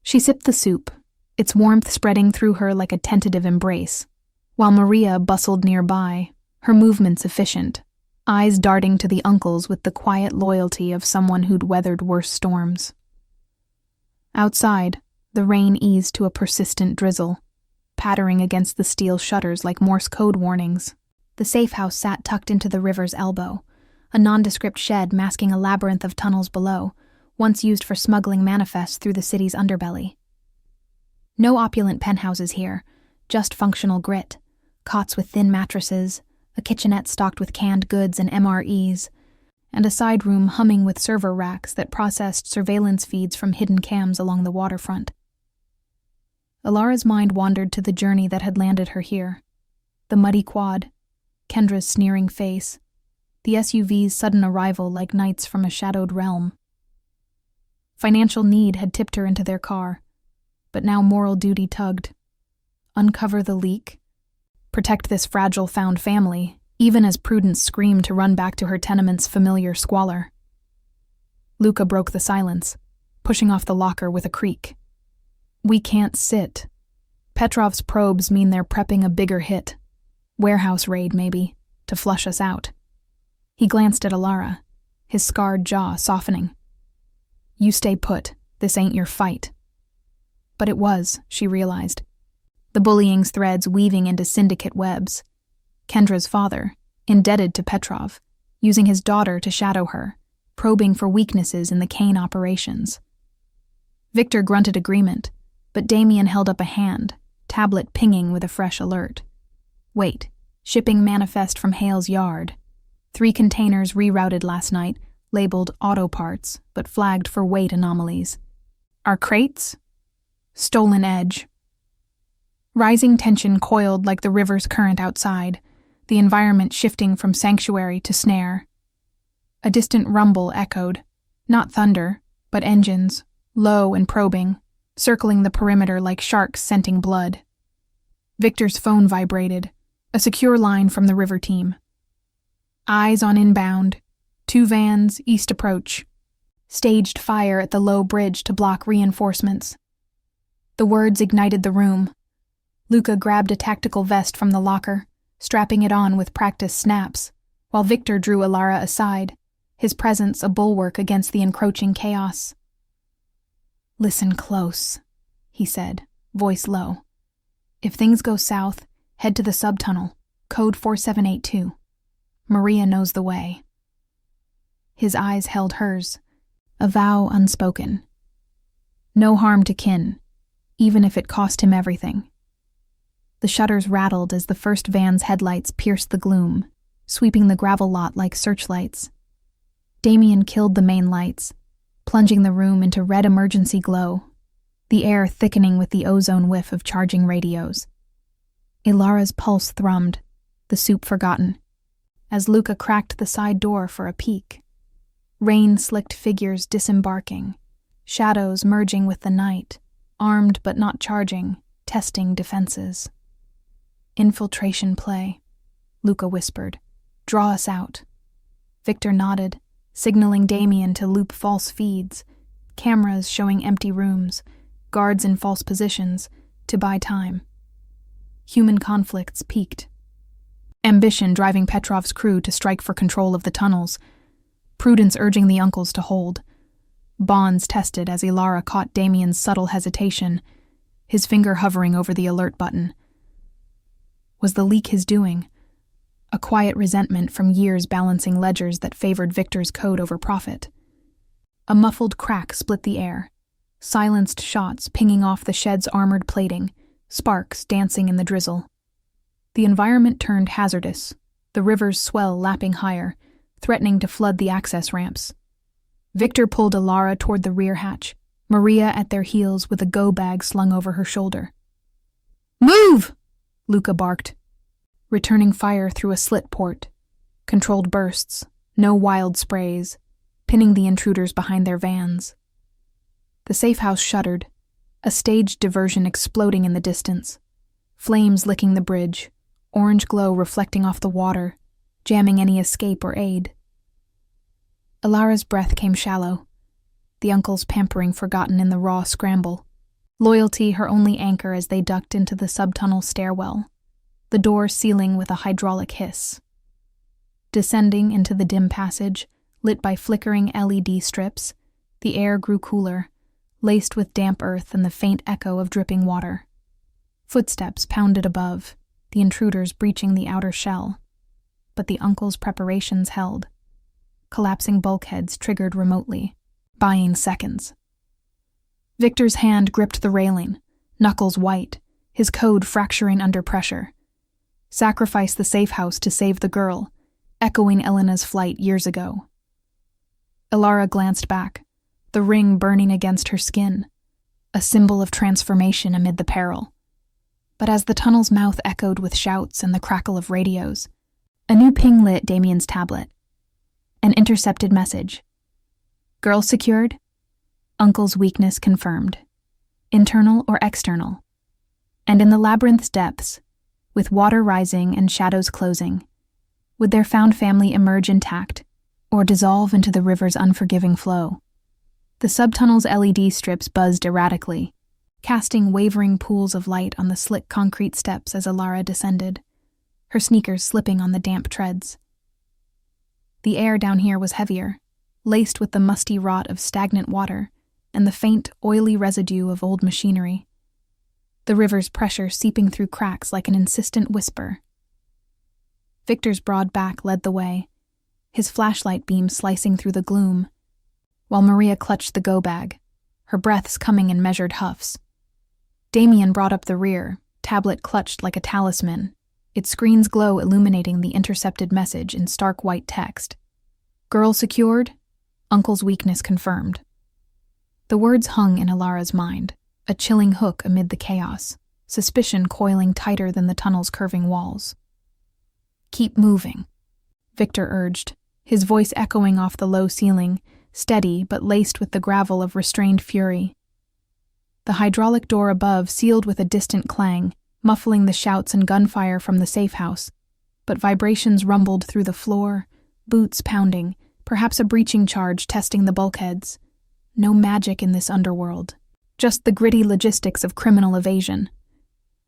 She sipped the soup, its warmth spreading through her like a tentative embrace, while Maria bustled nearby, her movements efficient, eyes darting to the uncles with the quiet loyalty of someone who'd weathered worse storms. Outside, the rain eased to a persistent drizzle, pattering against the steel shutters like Morse code warnings. The safe house sat tucked into the river's elbow, a nondescript shed masking a labyrinth of tunnels below, once used for smuggling manifests through the city's underbelly. No opulent penthouses here, just functional grit, cots with thin mattresses, a kitchenette stocked with canned goods and MREs, and a side room humming with server racks that processed surveillance feeds from hidden cams along the waterfront. Alara's mind wandered to the journey that had landed her here. The muddy quad, Kendra's sneering face, the SUV's sudden arrival like knights from a shadowed realm. Financial need had tipped her into their car, but now moral duty tugged. Uncover the leak, protect this fragile found family, even as Prudence screamed to run back to her tenement's familiar squalor. Luca broke the silence, pushing off the locker with a creak. We can't sit. Petrov's probes mean they're prepping a bigger hit. Warehouse raid, maybe, to flush us out. He glanced at Alara, his scarred jaw softening. You stay put. This ain't your fight. But it was, she realized. The bullying's threads weaving into syndicate webs. Kendra's father, indebted to Petrov, using his daughter to shadow her, probing for weaknesses in the Kane operations. Victor grunted agreement, but Damien held up a hand, tablet pinging with a fresh alert. Wait, shipping manifest from Hale's yard. 3 containers rerouted last night, labeled auto parts, but flagged for weight anomalies. Our crates? Stolen edge. Rising tension coiled like the river's current outside, the environment shifting from sanctuary to snare. A distant rumble echoed, not thunder, but engines, low and probing, circling the perimeter like sharks scenting blood. Victor's phone vibrated, a secure line from the river team. Eyes on inbound, 2 vans, east approach. Staged fire at the low bridge to block reinforcements. The words ignited the room. Luca grabbed a tactical vest from the locker, strapping it on with practice snaps, while Victor drew Alara aside, his presence a bulwark against the encroaching chaos. Listen close, he said, voice low. If things go south, head to the subtunnel, code 4782. Maria knows the way. His eyes held hers, a vow unspoken. No harm to kin, even if it cost him everything. The shutters rattled as the first van's headlights pierced the gloom, sweeping the gravel lot like searchlights. Damien killed the main lights, plunging the room into red emergency glow, the air thickening with the ozone whiff of charging radios. Ilara's pulse thrummed, the soup forgotten, as Luca cracked the side door for a peek. Rain-slicked figures disembarking, shadows merging with the night, armed but not charging, testing defenses. "Infiltration play," Luca whispered. "Draw us out." Victor nodded, signaling Damien to loop false feeds, cameras showing empty rooms, guards in false positions, to buy time. Human conflicts peaked. Ambition driving Petrov's crew to strike for control of the tunnels, prudence urging the uncles to hold. Bonds tested as Ilara caught Damien's subtle hesitation, his finger hovering over the alert button. Was the leak his doing? A quiet resentment from years balancing ledgers that favored Victor's code over profit. A muffled crack split the air, silenced shots pinging off the shed's armored plating, sparks dancing in the drizzle. The environment turned hazardous, the river's swell lapping higher, threatening to flood the access ramps. Victor pulled Ilara toward the rear hatch, Maria at their heels with a go bag slung over her shoulder. "Move!" Luca barked, returning fire through a slit port. Controlled bursts, no wild sprays, pinning the intruders behind their vans. The safe house shuddered, a staged diversion exploding in the distance. Flames licking the bridge, orange glow reflecting off the water, jamming any escape or aid. Ilara's breath came shallow, the uncle's pampering forgotten in the raw scramble. Loyalty her only anchor as they ducked into the subtunnel stairwell, the door sealing with a hydraulic hiss. Descending into the dim passage, lit by flickering LED strips, the air grew cooler, laced with damp earth and the faint echo of dripping water. Footsteps pounded above, the intruders breaching the outer shell. But the uncle's preparations held. Collapsing bulkheads triggered remotely, buying seconds. Victor's hand gripped the railing, knuckles white, his code fracturing under pressure. Sacrifice the safe house to save the girl, echoing Elena's flight years ago. Ilara glanced back, the ring burning against her skin, a symbol of transformation amid the peril. But as the tunnel's mouth echoed with shouts and the crackle of radios, a new ping lit Damien's tablet. An intercepted message. Girl secured? Uncle's weakness confirmed. Internal or external? And in the labyrinth's depths, with water rising and shadows closing, would their found family emerge intact, or dissolve into the river's unforgiving flow? The subtunnel's LED strips buzzed erratically, casting wavering pools of light on the slick concrete steps as Ilara descended, her sneakers slipping on the damp treads. The air down here was heavier, laced with the musty rot of stagnant water and the faint, oily residue of old machinery. The river's pressure seeping through cracks like an insistent whisper. Victor's broad back led the way, his flashlight beam slicing through the gloom, while Maria clutched the go bag, her breaths coming in measured huffs. Damien brought up the rear, tablet clutched like a talisman, its screen's glow illuminating the intercepted message in stark white text. Girl secured? Uncle's weakness confirmed. The words hung in Ilara's mind, a chilling hook amid the chaos, suspicion coiling tighter than the tunnel's curving walls. Keep moving, Victor urged, his voice echoing off the low ceiling, steady but laced with the gravel of restrained fury. The hydraulic door above sealed with a distant clang, muffling the shouts and gunfire from the safe house, but vibrations rumbled through the floor, boots pounding, perhaps a breaching charge testing the bulkheads. No magic in this underworld, just the gritty logistics of criminal evasion.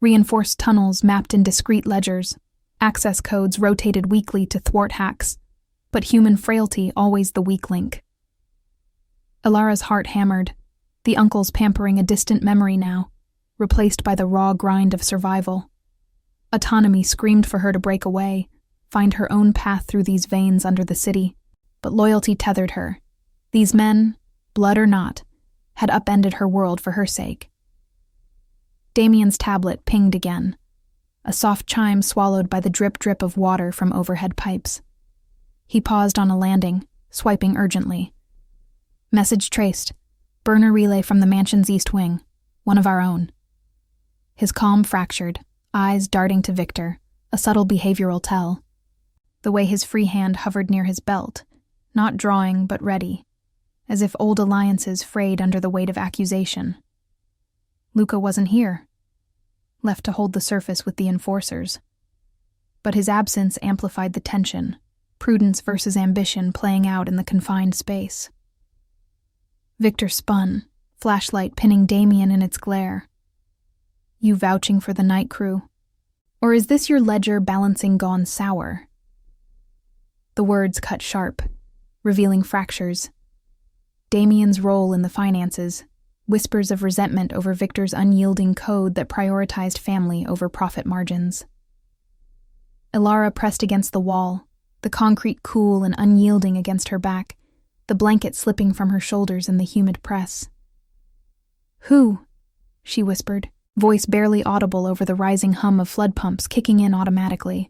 Reinforced tunnels mapped in discrete ledgers, access codes rotated weekly to thwart hacks, but human frailty always the weak link. Ilara's heart hammered, the uncle's pampering a distant memory now, replaced by the raw grind of survival. Autonomy screamed for her to break away, find her own path through these veins under the city. but loyalty tethered her. These men, blood or not, had upended her world for her sake. Damien's tablet pinged again, a soft chime swallowed by the drip-drip of water from overhead pipes. He paused on a landing, swiping urgently. Message traced. Burner relay from the mansion's east wing. One of our own. His calm fractured, eyes darting to Victor, a subtle behavioral tell. The way his free hand hovered near his belt, not drawing but ready, as if old alliances frayed under the weight of accusation. Luca wasn't here, left to hold the surface with the enforcers. But his absence amplified the tension, prudence versus ambition playing out in the confined space. Victor spun, flashlight pinning Damien in its glare. You vouching for the night crew? Or is this your ledger balancing gone sour? The words cut sharp, revealing fractures. Damien's role in the finances, whispers of resentment over Victor's unyielding code that prioritized family over profit margins. Ilara pressed against the wall, the concrete cool and unyielding against her back, the blanket slipping from her shoulders in the humid press. Who? She whispered, voice barely audible over the rising hum of flood pumps kicking in automatically,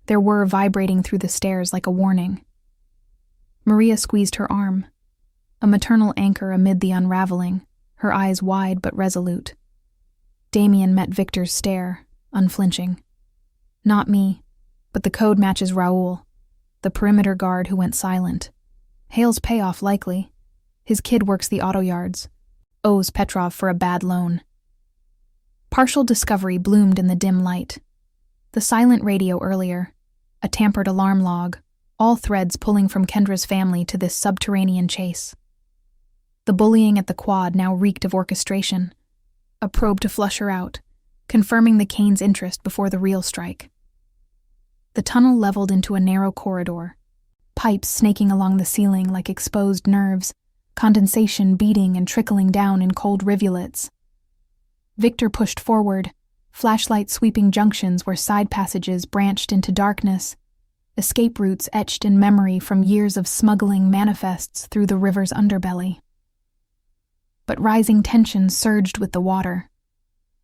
their whir vibrating through the stairs like a warning. Maria squeezed her arm, a maternal anchor amid the unraveling, her eyes wide but resolute. Damien met Victor's stare, unflinching. Not me, but the code matches Raoul, the perimeter guard who went silent. Hale's payoff likely. His kid works the auto yards, owes Petrov for a bad loan. Partial discovery bloomed in the dim light. The silent radio earlier, a tampered alarm log, all threads pulling from Kendra's family to this subterranean chase. The bullying at the quad now reeked of orchestration, a probe to flush her out, confirming the Kane's interest before the real strike. The tunnel leveled into a narrow corridor, pipes snaking along the ceiling like exposed nerves, condensation beating and trickling down in cold rivulets. Victor pushed forward, flashlight sweeping junctions where side passages branched into darkness, escape routes etched in memory from years of smuggling manifests through the river's underbelly. But rising tension surged with the water.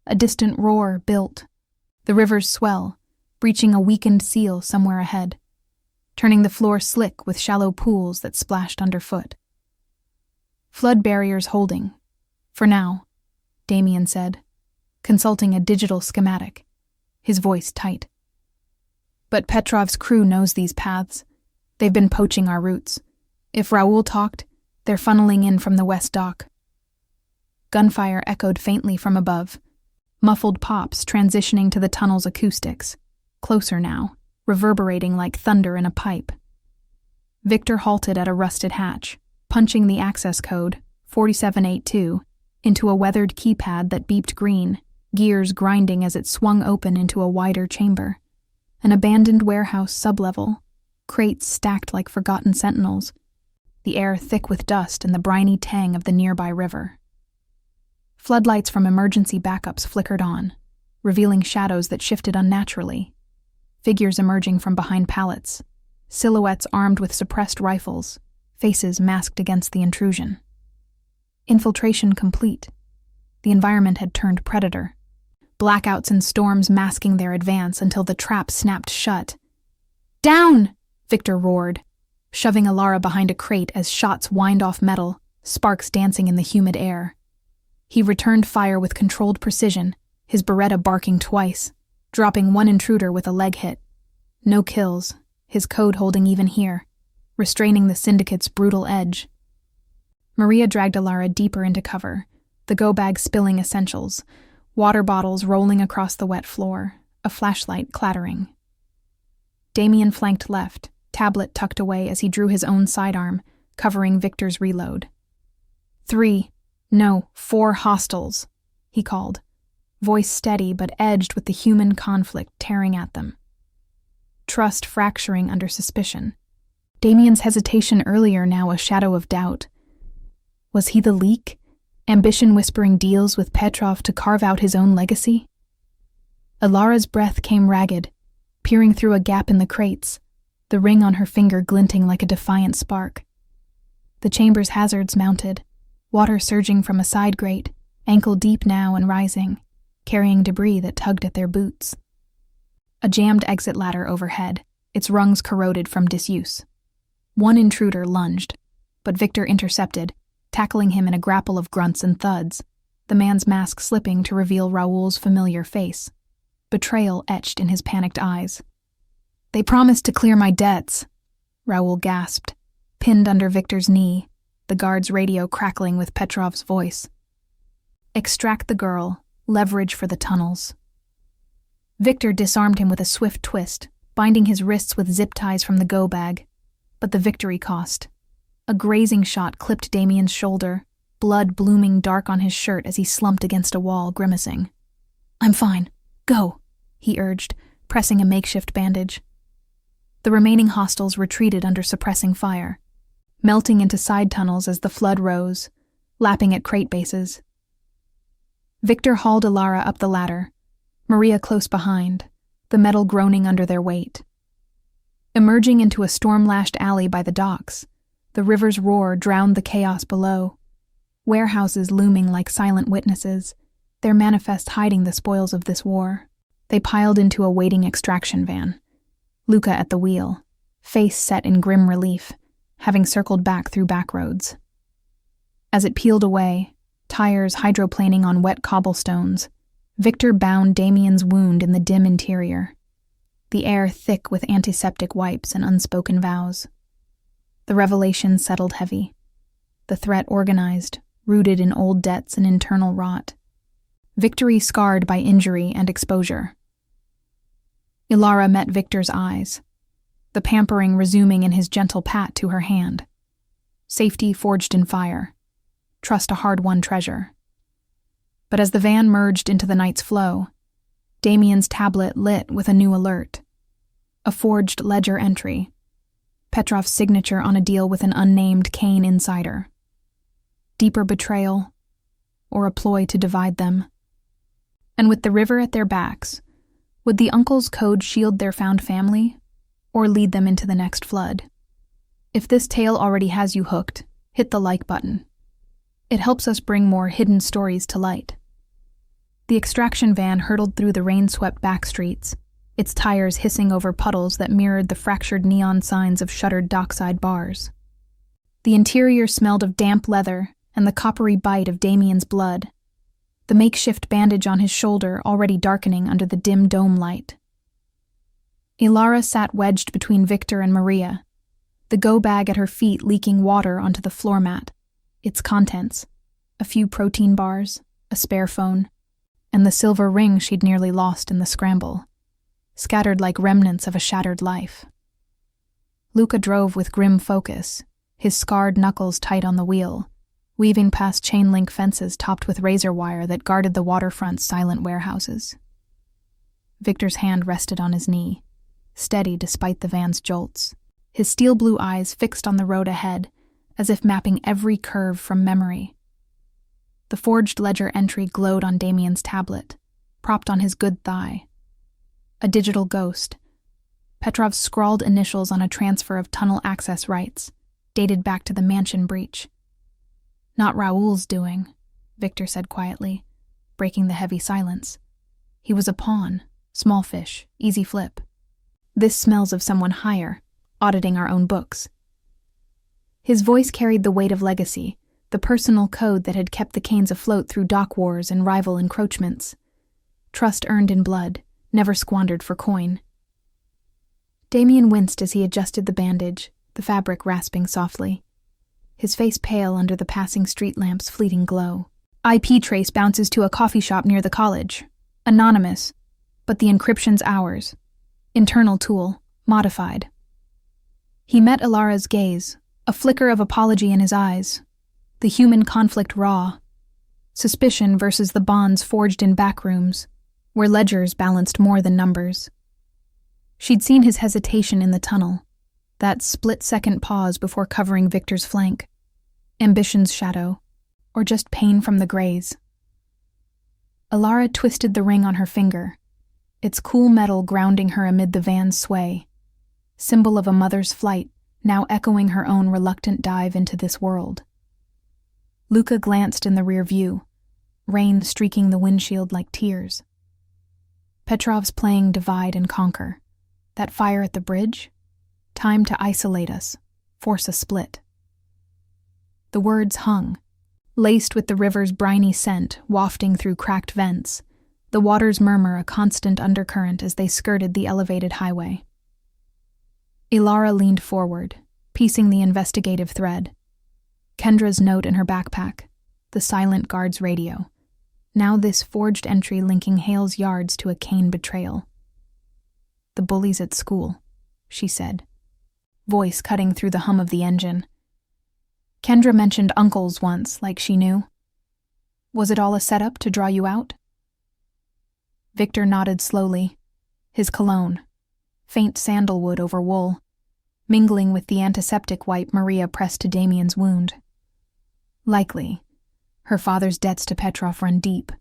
A distant roar built, the river's swell, breaching a weakened seal somewhere ahead, turning the floor slick with shallow pools that splashed underfoot. Flood barriers holding, for now, Damien said, consulting a digital schematic, his voice tight. But Petrov's crew knows these paths. They've been poaching our routes. If Raoul talked, they're funneling in from the west dock. Gunfire echoed faintly from above, muffled pops transitioning to the tunnel's acoustics, closer now, reverberating like thunder in a pipe. Victor halted at a rusted hatch, punching the access code, 4782, into a weathered keypad that beeped green, gears grinding as it swung open into a wider chamber. An abandoned warehouse sublevel, crates stacked like forgotten sentinels, the air thick with dust and the briny tang of the nearby river. Floodlights from emergency backups flickered on, revealing shadows that shifted unnaturally, figures emerging from behind pallets, silhouettes armed with suppressed rifles, faces masked against the intrusion. Infiltration complete. The environment had turned predator. Blackouts and storms masking their advance until the trap snapped shut. Down! Victor roared, shoving Ilara behind a crate as shots whined off metal, sparks dancing in the humid air. He returned fire with controlled precision, his Beretta barking twice, dropping one intruder with a leg hit. No kills, his code holding even here, restraining the syndicate's brutal edge. Maria dragged Ilara deeper into cover, the go-bag spilling essentials, water bottles rolling across the wet floor, a flashlight clattering. Damien flanked left, tablet tucked away as he drew his own sidearm, covering Victor's reload. 4 hostiles, he called, voice steady but edged with the human conflict tearing at them. Trust fracturing under suspicion. Damien's hesitation earlier now a shadow of doubt. Was he the leak? Ambition whispering deals with Petrov to carve out his own legacy? Ilara's breath came ragged, peering through a gap in the crates, the ring on her finger glinting like a defiant spark. The chamber's hazards mounted, water surging from a side grate, ankle deep now and rising, carrying debris that tugged at their boots. A jammed exit ladder overhead, its rungs corroded from disuse. One intruder lunged, but Victor intercepted, tackling him in a grapple of grunts and thuds, the man's mask slipping to reveal Raoul's familiar face, betrayal etched in his panicked eyes. "They promised to clear my debts," Raoul gasped, pinned under Victor's knee, the guard's radio crackling with Petrov's voice. "Extract the girl, leverage for the tunnels." Victor disarmed him with a swift twist, binding his wrists with zip ties from the go bag. But the victory cost. A grazing shot clipped Damien's shoulder, blood blooming dark on his shirt as he slumped against a wall, grimacing. "I'm fine. Go," he urged, pressing a makeshift bandage. The remaining hostiles retreated under suppressing fire, melting into side tunnels as the flood rose, lapping at crate bases. Victor hauled Ilara up the ladder, Maria close behind, the metal groaning under their weight. Emerging into a storm-lashed alley by the docks, the river's roar drowned the chaos below, warehouses looming like silent witnesses, their manifest hiding the spoils of this war. They piled into a waiting extraction van, Luca at the wheel, face set in grim relief, having circled back through back roads. As it peeled away, tires hydroplaning on wet cobblestones, Victor bound Damien's wound in the dim interior, the air thick with antiseptic wipes and unspoken vows. The revelation settled heavy, the threat organized, rooted in old debts and internal rot. Victory scarred by injury and exposure. Ilara met Victor's eyes, the pampering resuming in his gentle pat to her hand. Safety forged in fire. Trust a hard-won treasure. But as the van merged into the night's flow, Damien's tablet lit with a new alert. A forged ledger entry. Petrov's signature on a deal with an unnamed Kane insider. Deeper betrayal, or a ploy to divide them. And with the river at their backs, would the uncle's code shield their found family, or lead them into the next flood? If this tale already has you hooked, hit the like button. It helps us bring more hidden stories to light. The extraction van hurtled through the rain-swept back streets, its tires hissing over puddles that mirrored the fractured neon signs of shuttered dockside bars. The interior smelled of damp leather and the coppery bite of Damien's blood, the makeshift bandage on his shoulder already darkening under the dim dome light. Ilara sat wedged between Victor and Maria, the go-bag at her feet leaking water onto the floor mat, its contents, a few protein bars, a spare phone, and the silver ring she'd nearly lost in the scramble, scattered like remnants of a shattered life. Luca drove with grim focus, his scarred knuckles tight on the wheel, weaving past chain-link fences topped with razor wire that guarded the waterfront's silent warehouses. Victor's hand rested on his knee, steady despite the van's jolts, his steel-blue eyes fixed on the road ahead, as if mapping every curve from memory. The forged ledger entry glowed on Damien's tablet, propped on his good thigh. A digital ghost. Petrov's scrawled initials on a transfer of tunnel access rights, dated back to the mansion breach. "Not Raoul's doing," Victor said quietly, breaking the heavy silence. "He was a pawn, small fish, easy flip. This smells of someone higher, auditing our own books." His voice carried the weight of legacy, the personal code that had kept the Kanes afloat through dock wars and rival encroachments. Trust earned in blood, never squandered for coin. Damien winced as he adjusted the bandage, the fabric rasping softly. His face pale under the passing street lamp's fleeting glow. IP trace bounces to a coffee shop near the college. Anonymous, but the encryption's ours. Internal tool, modified. He met Ilara's gaze, a flicker of apology in his eyes. The human conflict raw. Suspicion versus the bonds forged in backrooms, where ledgers balanced more than numbers. She'd seen his hesitation in the tunnel, that split-second pause before covering Victor's flank. Ambition's shadow, or just pain from the graze. Ilara twisted the ring on her finger, its cool metal grounding her amid the van's sway. symbol of a mother's flight, now echoing her own reluctant dive into this world. Luca glanced in the rear view, rain streaking the windshield like tears. Petrov's playing divide and conquer. That fire at the bridge? Time to isolate us, force a split. The words hung, laced with the river's briny scent wafting through cracked vents, the water's murmur a constant undercurrent as they skirted the elevated highway. Ilara leaned forward, piecing the investigative thread. Kendra's note in her backpack, the silent guard's radio. Now this forged entry linking Hale's yards to a Kane betrayal. The bullies at school, she said, voice cutting through the hum of the engine. Kendra mentioned uncles once, like she knew. Was it all a setup to draw you out? Victor nodded slowly, his cologne, faint sandalwood over wool, mingling with the antiseptic wipe Maria pressed to Damien's wound. Likely. Her father's debts to Petrov run deep.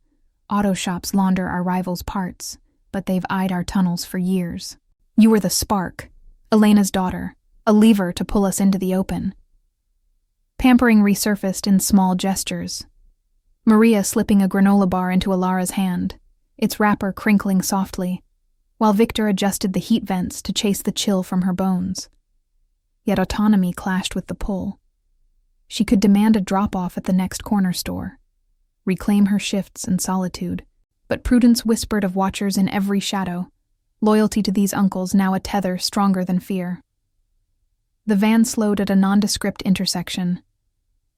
Auto shops launder our rivals' parts, but they've eyed our tunnels for years. You were the spark, Elena's daughter, a lever to pull us into the open. Pampering resurfaced in small gestures. Maria slipping a granola bar into Ilara's hand, its wrapper crinkling softly, while Victor adjusted the heat vents to chase the chill from her bones. Yet autonomy clashed with the pull. She could demand a drop-off at the next corner store, reclaim her shifts and solitude, but prudence whispered of watchers in every shadow, loyalty to these uncles now a tether stronger than fear. The van slowed at a nondescript intersection,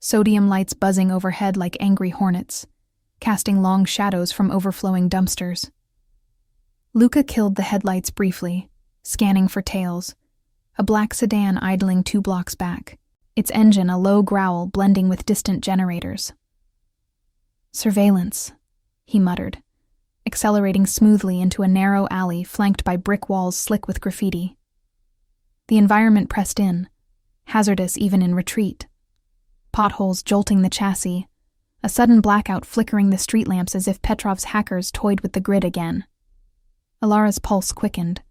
sodium lights buzzing overhead like angry hornets, casting long shadows from overflowing dumpsters. Luca killed the headlights briefly, scanning for tails, a black sedan idling 2 blocks back, its engine a low growl blending with distant generators. Surveillance, he muttered, accelerating smoothly into a narrow alley flanked by brick walls slick with graffiti. The environment pressed in, hazardous even in retreat. Potholes jolting the chassis, a sudden blackout flickering the street lamps as if Petrov's hackers toyed with the grid again. Ilara's pulse quickened,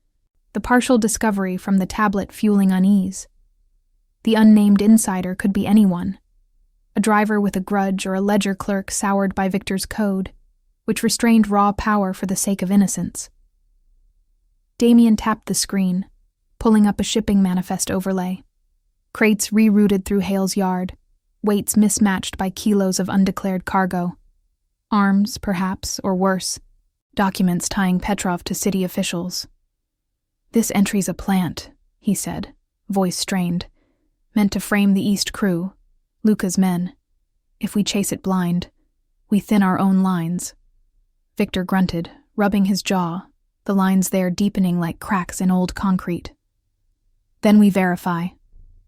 the partial discovery from the tablet fueling unease. The unnamed insider could be anyone, a driver with a grudge or a ledger clerk soured by Victor's code, which restrained raw power for the sake of innocence. Damien tapped the screen, pulling up a shipping manifest overlay. Crates rerouted through Hale's yard, weights mismatched by kilos of undeclared cargo. Arms, perhaps, or worse, documents tying Petrov to city officials. This entry's a plant, he said, voice strained, meant to frame the East crew, Luca's men. If we chase it blind, we thin our own lines. Victor grunted, rubbing his jaw, the lines there deepening like cracks in old concrete. Then we verify.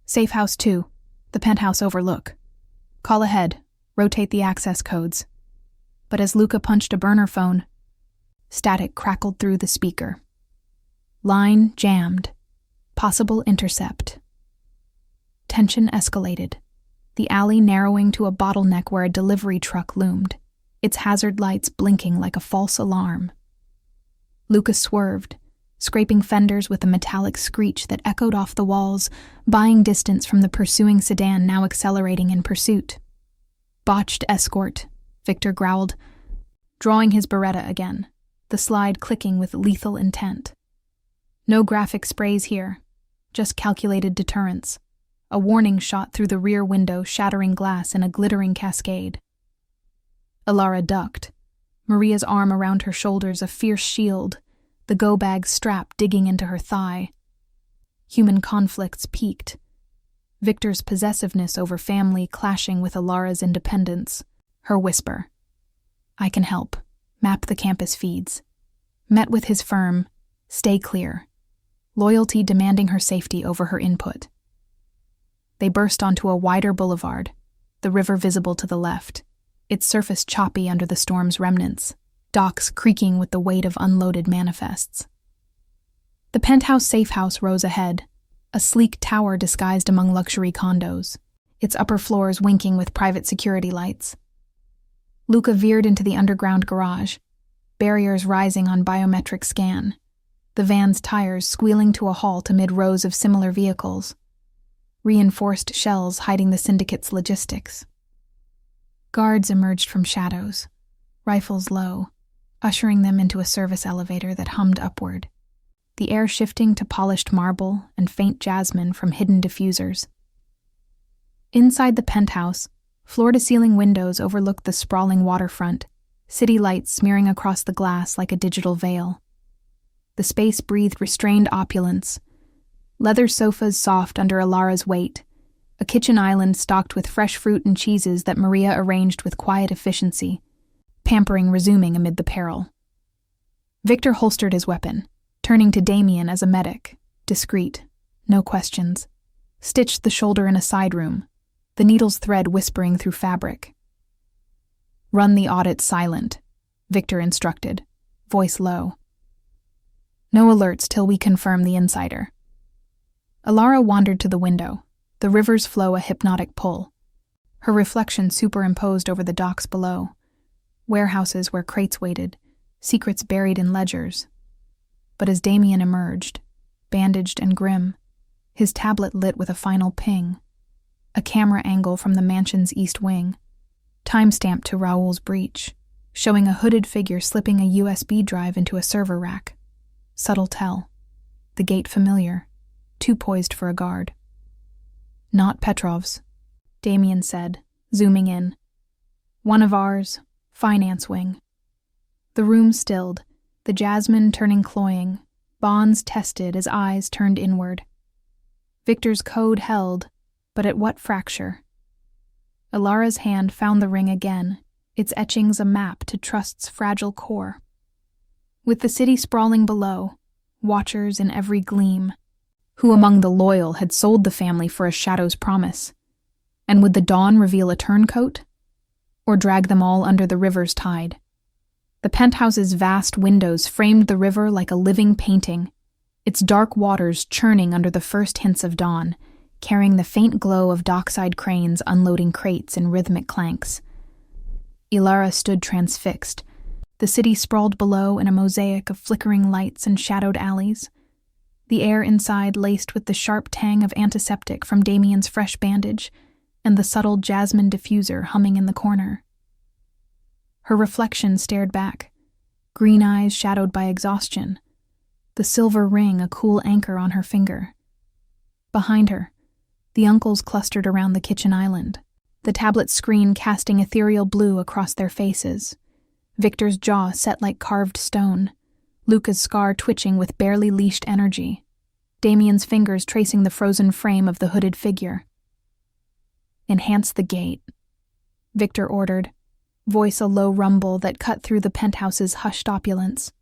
Safe house 2, the penthouse overlook. Call ahead, rotate the access codes. But as Luca punched a burner phone, static crackled through the speaker. Line jammed. Possible intercept. Tension escalated, the alley narrowing to a bottleneck where a delivery truck loomed, its hazard lights blinking like a false alarm. Luca swerved, scraping fenders with a metallic screech that echoed off the walls, buying distance from the pursuing sedan now accelerating in pursuit. Botched escort, Victor growled, drawing his Beretta again, the slide clicking with lethal intent. No graphic sprays here, just calculated deterrence. A warning shot through the rear window, shattering glass in a glittering cascade. Ilara ducked, Maria's arm around her shoulders a fierce shield, the go-bag strap digging into her thigh. Human conflicts peaked. Victor's possessiveness over family clashing with Ilara's independence. Her whisper. I can help. Map the campus feeds. Met with his firm. Stay clear. Loyalty demanding her safety over her input. They burst onto a wider boulevard, the river visible to the left, its surface choppy under the storm's remnants, docks creaking with the weight of unloaded manifests. The penthouse safe house rose ahead, a sleek tower disguised among luxury condos, its upper floors winking with private security lights. Luca veered into the underground garage, barriers rising on biometric scan. the van's tires squealing to a halt amid rows of similar vehicles. Reinforced shells hiding the syndicate's logistics. Guards emerged from shadows, rifles low, ushering them into a service elevator that hummed upward, the air shifting to polished marble and faint jasmine from hidden diffusers. Inside the penthouse, floor-to-ceiling windows overlooked the sprawling waterfront, city lights smearing across the glass like a digital veil. The space breathed restrained opulence, leather sofas soft under Alara's weight, a kitchen island stocked with fresh fruit and cheeses that Maria arranged with quiet efficiency, pampering resuming amid the peril. Victor holstered his weapon, turning to Damien as a medic, discreet, no questions, stitched the shoulder in a side room, the needle's thread whispering through fabric. "Run the audit silent," Victor instructed, voice low. "No alerts till we confirm the insider." Alara wandered to the window, the river's flow a hypnotic pull, her reflection superimposed over the docks below, warehouses where crates waited, secrets buried in ledgers. But as Damien emerged, bandaged and grim, his tablet lit with a final ping, a camera angle from the mansion's east wing, timestamped to Raoul's breach, showing a hooded figure slipping a USB drive into a server rack. Subtle tell. The gate familiar, too poised for a guard. "Not Petrov's," Damien said, zooming in. "One of ours, finance wing." The room stilled, the jasmine turning cloying, bonds tested as eyes turned inward. Victor's code held, but at what fracture? Alara's hand found the ring again, its etchings a map to trust's fragile core. With the city sprawling below, watchers in every gleam, who among the loyal had sold the family for a shadow's promise? And would the dawn reveal a turncoat? Or drag them all under the river's tide? The penthouse's vast windows framed the river like a living painting, its dark waters churning under the first hints of dawn, carrying the faint glow of dockside cranes unloading crates in rhythmic clanks. Alara stood transfixed. The city sprawled below in a mosaic of flickering lights and shadowed alleys, the air inside laced with the sharp tang of antiseptic from Damien's fresh bandage and the subtle jasmine diffuser humming in the corner. Her reflection stared back, green eyes shadowed by exhaustion, the silver ring a cool anchor on her finger. Behind her, the uncles clustered around the kitchen island, the tablet screen casting ethereal blue across their faces, Victor's jaw set like carved stone, Luca's scar twitching with barely leashed energy, Damien's fingers tracing the frozen frame of the hooded figure. "Enhance the gate," Victor ordered, voice a low rumble that cut through the penthouse's hushed opulence.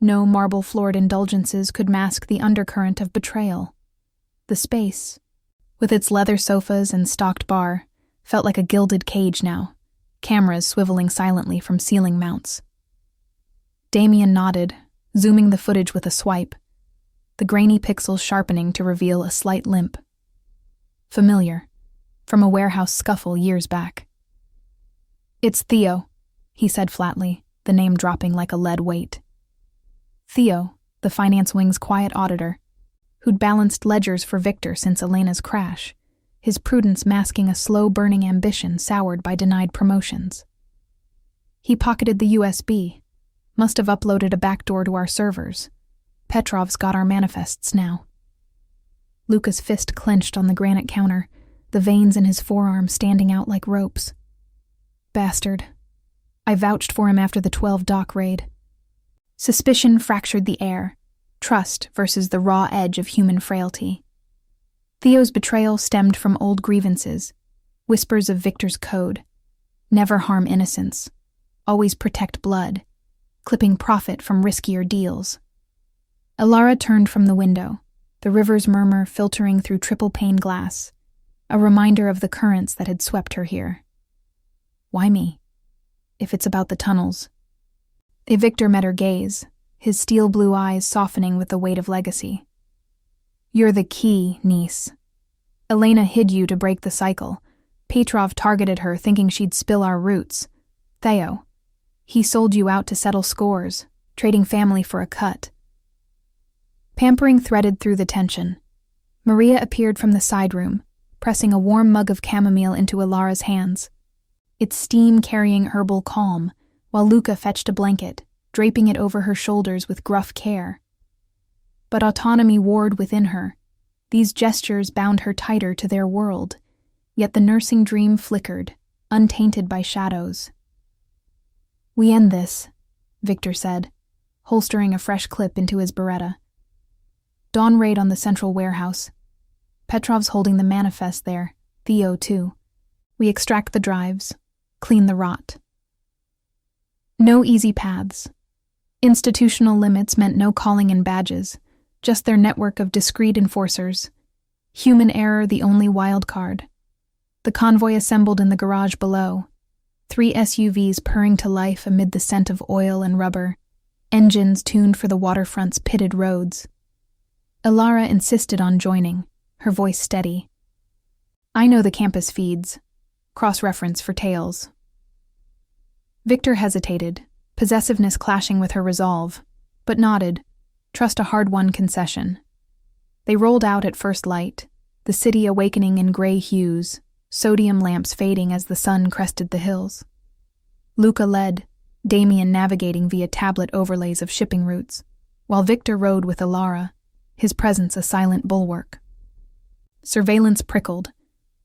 No marble-floored indulgences could mask the undercurrent of betrayal. The space, with its leather sofas and stocked bar, felt like a gilded cage now, cameras swiveling silently from ceiling mounts. Damien nodded, zooming the footage with a swipe, the grainy pixels sharpening to reveal a slight limp. Familiar, from a warehouse scuffle years back. "It's Theo," he said flatly, the name dropping like a lead weight. Theo, the finance wing's quiet auditor, who'd balanced ledgers for Victor since Elena's crash, his prudence masking a slow-burning ambition soured by denied promotions. He pocketed the USB, must have uploaded a backdoor to our servers. Petrov's got our manifests now. Luca's fist clenched on the granite counter, the veins in his forearm standing out like ropes. Bastard. I vouched for him after the 12 dock raid. Suspicion fractured the air, trust versus the raw edge of human frailty. Theo's betrayal stemmed from old grievances, whispers of Victor's code. Never harm innocents, always protect blood, clipping profit from riskier deals. Alara turned from the window, the river's murmur filtering through triple-pane glass, a reminder of the currents that had swept her here. Why me? If it's about the tunnels. Victor met her gaze, his steel blue eyes softening with the weight of legacy. You're the key, niece. Elena hid you to break the cycle. Petrov targeted her thinking she'd spill our roots. Theo. He sold you out to settle scores, trading family for a cut. Pampering threaded through the tension. Maria appeared from the side room, pressing a warm mug of chamomile into Ilara's hands, its steam carrying herbal calm, while Luca fetched a blanket, draping it over her shoulders with gruff care. But autonomy warred within her. These gestures bound her tighter to their world, yet the nursing dream flickered, untainted by shadows. "We end this," Victor said, holstering a fresh clip into his Beretta. "Dawn raid on the central warehouse. Petrov's holding the manifest there, Theo too. We extract the drives, clean the rot." No easy paths. Institutional limits meant no calling in badges, just their network of discreet enforcers. Human error the only wild card. The convoy assembled in the garage below, 3 SUVs purring to life amid the scent of oil and rubber, engines tuned for the waterfront's pitted roads. Ilara insisted on joining, her voice steady. "I know the campus feeds. Cross-reference for tales." Victor hesitated, possessiveness clashing with her resolve, but nodded, trust a hard-won concession. They rolled out at first light, the city awakening in gray hues, sodium lamps fading as the sun crested the hills. Luca led, Damien navigating via tablet overlays of shipping routes, while Victor rode with Ilara, his presence a silent bulwark. Surveillance prickled.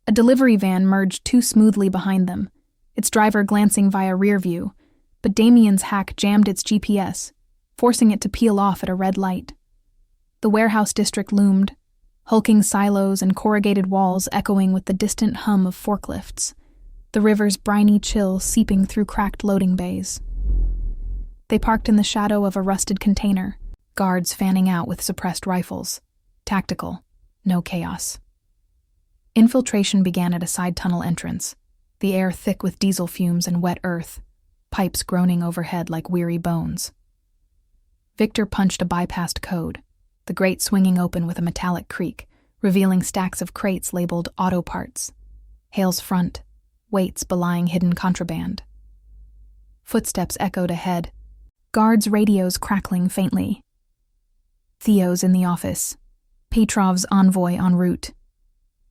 A delivery van merged too smoothly behind them, its driver glancing via rear view, but Damien's hack jammed its GPS, forcing it to peel off at a red light. The warehouse district loomed, hulking silos and corrugated walls echoing with the distant hum of forklifts, the river's briny chill seeping through cracked loading bays. They parked in the shadow of a rusted container, guards fanning out with suppressed rifles. Tactical, no chaos. Infiltration began at a side tunnel entrance, the air thick with diesel fumes and wet earth, pipes groaning overhead like weary bones. Victor punched a bypassed code, the grate swinging open with a metallic creak, revealing stacks of crates labeled auto parts. Hale's front, weights belying hidden contraband. Footsteps echoed ahead, guards' radios crackling faintly. Theo's in the office, Petrov's envoy en route.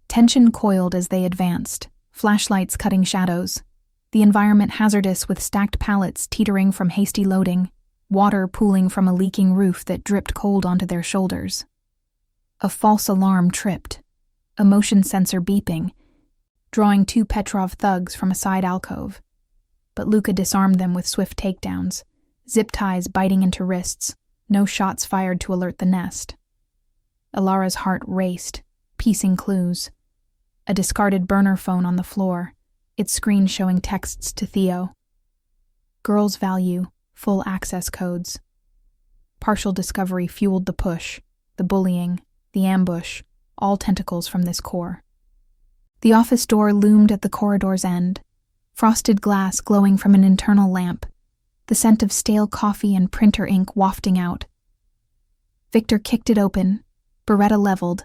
Tension coiled as they advanced, flashlights cutting shadows, the environment hazardous with stacked pallets teetering from hasty loading, water pooling from a leaking roof that dripped cold onto their shoulders. A false alarm tripped, a motion sensor beeping, drawing 2 Petrov thugs from a side alcove. But Luca disarmed them with swift takedowns, zip ties biting into wrists, no shots fired to alert the nest. Ilara's heart raced, piecing clues. A discarded burner phone on the floor, its screen showing texts to Theo. Girls' value, full access codes. Partial discovery fueled the push, the bullying, the ambush, all tentacles from this core. The office door loomed at the corridor's end, frosted glass glowing from an internal lamp, the scent of stale coffee and printer ink wafting out. Victor kicked it open, Beretta leveled,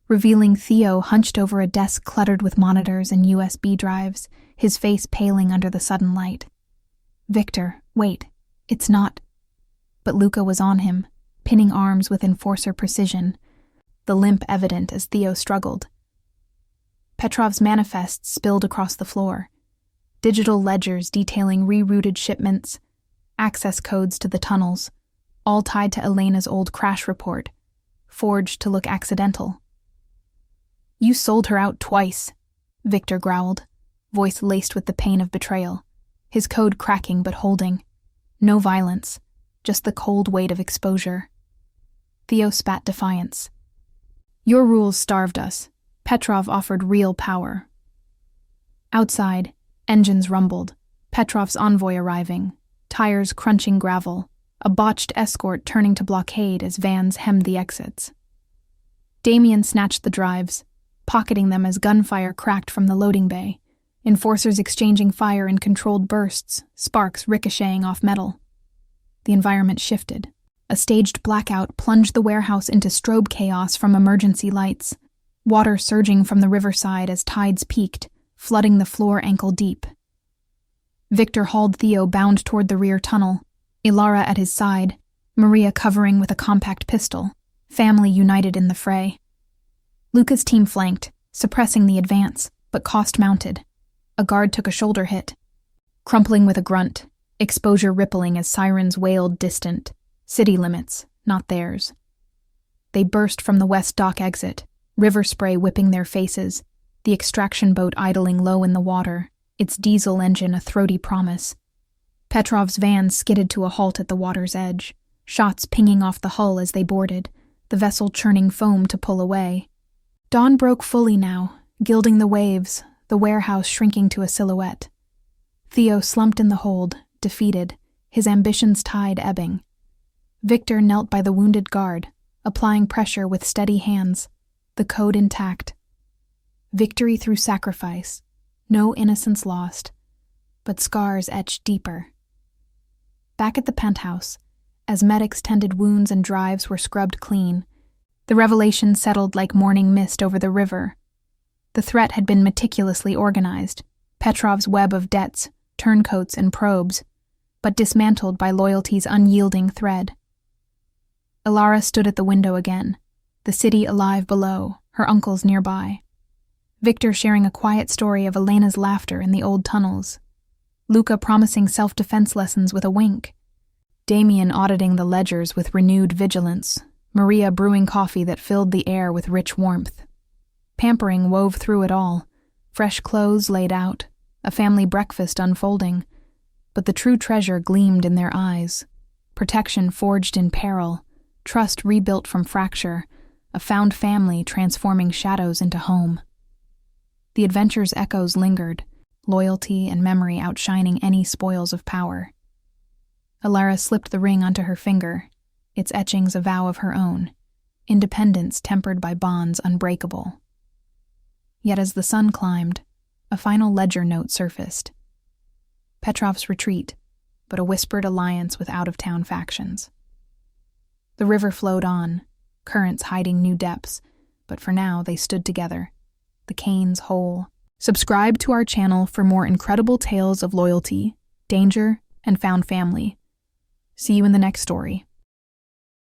revealing Theo hunched over a desk cluttered with monitors and USB drives, his face paling under the sudden light. "Victor, wait, it's not..." But Luca was on him, pinning arms with enforcer precision, the limp evident as Theo struggled. Petrov's manifest spilled across the floor, digital ledgers detailing rerouted shipments, access codes to the tunnels, all tied to Elena's old crash report, forged to look accidental. "You sold her out twice," Victor growled, voice laced with the pain of betrayal, his code cracking but holding. No violence, just the cold weight of exposure. Theo spat defiance. "Your rules starved us. Petrov offered real power." Outside, engines rumbled, Petrov's envoy arriving, tires crunching gravel, a botched escort turning to blockade as vans hemmed the exits. Damien snatched the drives, pocketing them as gunfire cracked from the loading bay, enforcers exchanging fire in controlled bursts, sparks ricocheting off metal. The environment shifted. A staged blackout plunged the warehouse into strobe chaos from emergency lights, water surging from the riverside as tides peaked, flooding the floor ankle-deep. Victor hauled Theo bound toward the rear tunnel, Ilara at his side, Maria covering with a compact pistol, family united in the fray. Luca's team flanked, suppressing the advance, but cost mounted. A guard took a shoulder hit, crumpling with a grunt, exposure rippling as sirens wailed distant. City limits, not theirs. They burst from the west dock exit, river spray whipping their faces, the extraction boat idling low in the water, its diesel engine a throaty promise. Petrov's van skidded to a halt at the water's edge, shots pinging off the hull as they boarded, the vessel churning foam to pull away. Dawn broke fully now, gilding the waves, the warehouse shrinking to a silhouette. Theo slumped in the hold, defeated, his ambitions tide ebbing. Victor knelt by the wounded guard, applying pressure with steady hands, the code intact. Victory through sacrifice, no innocence lost, but scars etched deeper. Back at the penthouse, as medics tended wounds and drives were scrubbed clean, the revelation settled like morning mist over the river. The threat had been meticulously organized, Petrov's web of debts, turncoats, and probes, but dismantled by loyalty's unyielding thread. Ilara stood at the window again, the city alive below, her uncles nearby. Victor sharing a quiet story of Elena's laughter in the old tunnels. Luca promising self-defense lessons with a wink. Damien auditing the ledgers with renewed vigilance. Maria brewing coffee that filled the air with rich warmth. Pampering wove through it all, fresh clothes laid out, a family breakfast unfolding. But the true treasure gleamed in their eyes. Protection forged in peril, trust rebuilt from fracture, a found family transforming shadows into home. The adventure's echoes lingered, loyalty and memory outshining any spoils of power. Ilara slipped the ring onto her finger, its etchings a vow of her own, independence tempered by bonds unbreakable. Yet as the sun climbed, a final ledger note surfaced. Petrov's retreat, but a whispered alliance with out-of-town factions. The river flowed on, currents hiding new depths, but for now they stood together, the Canes whole. Subscribe to our channel for more incredible tales of loyalty, danger, and found family. See you in the next story.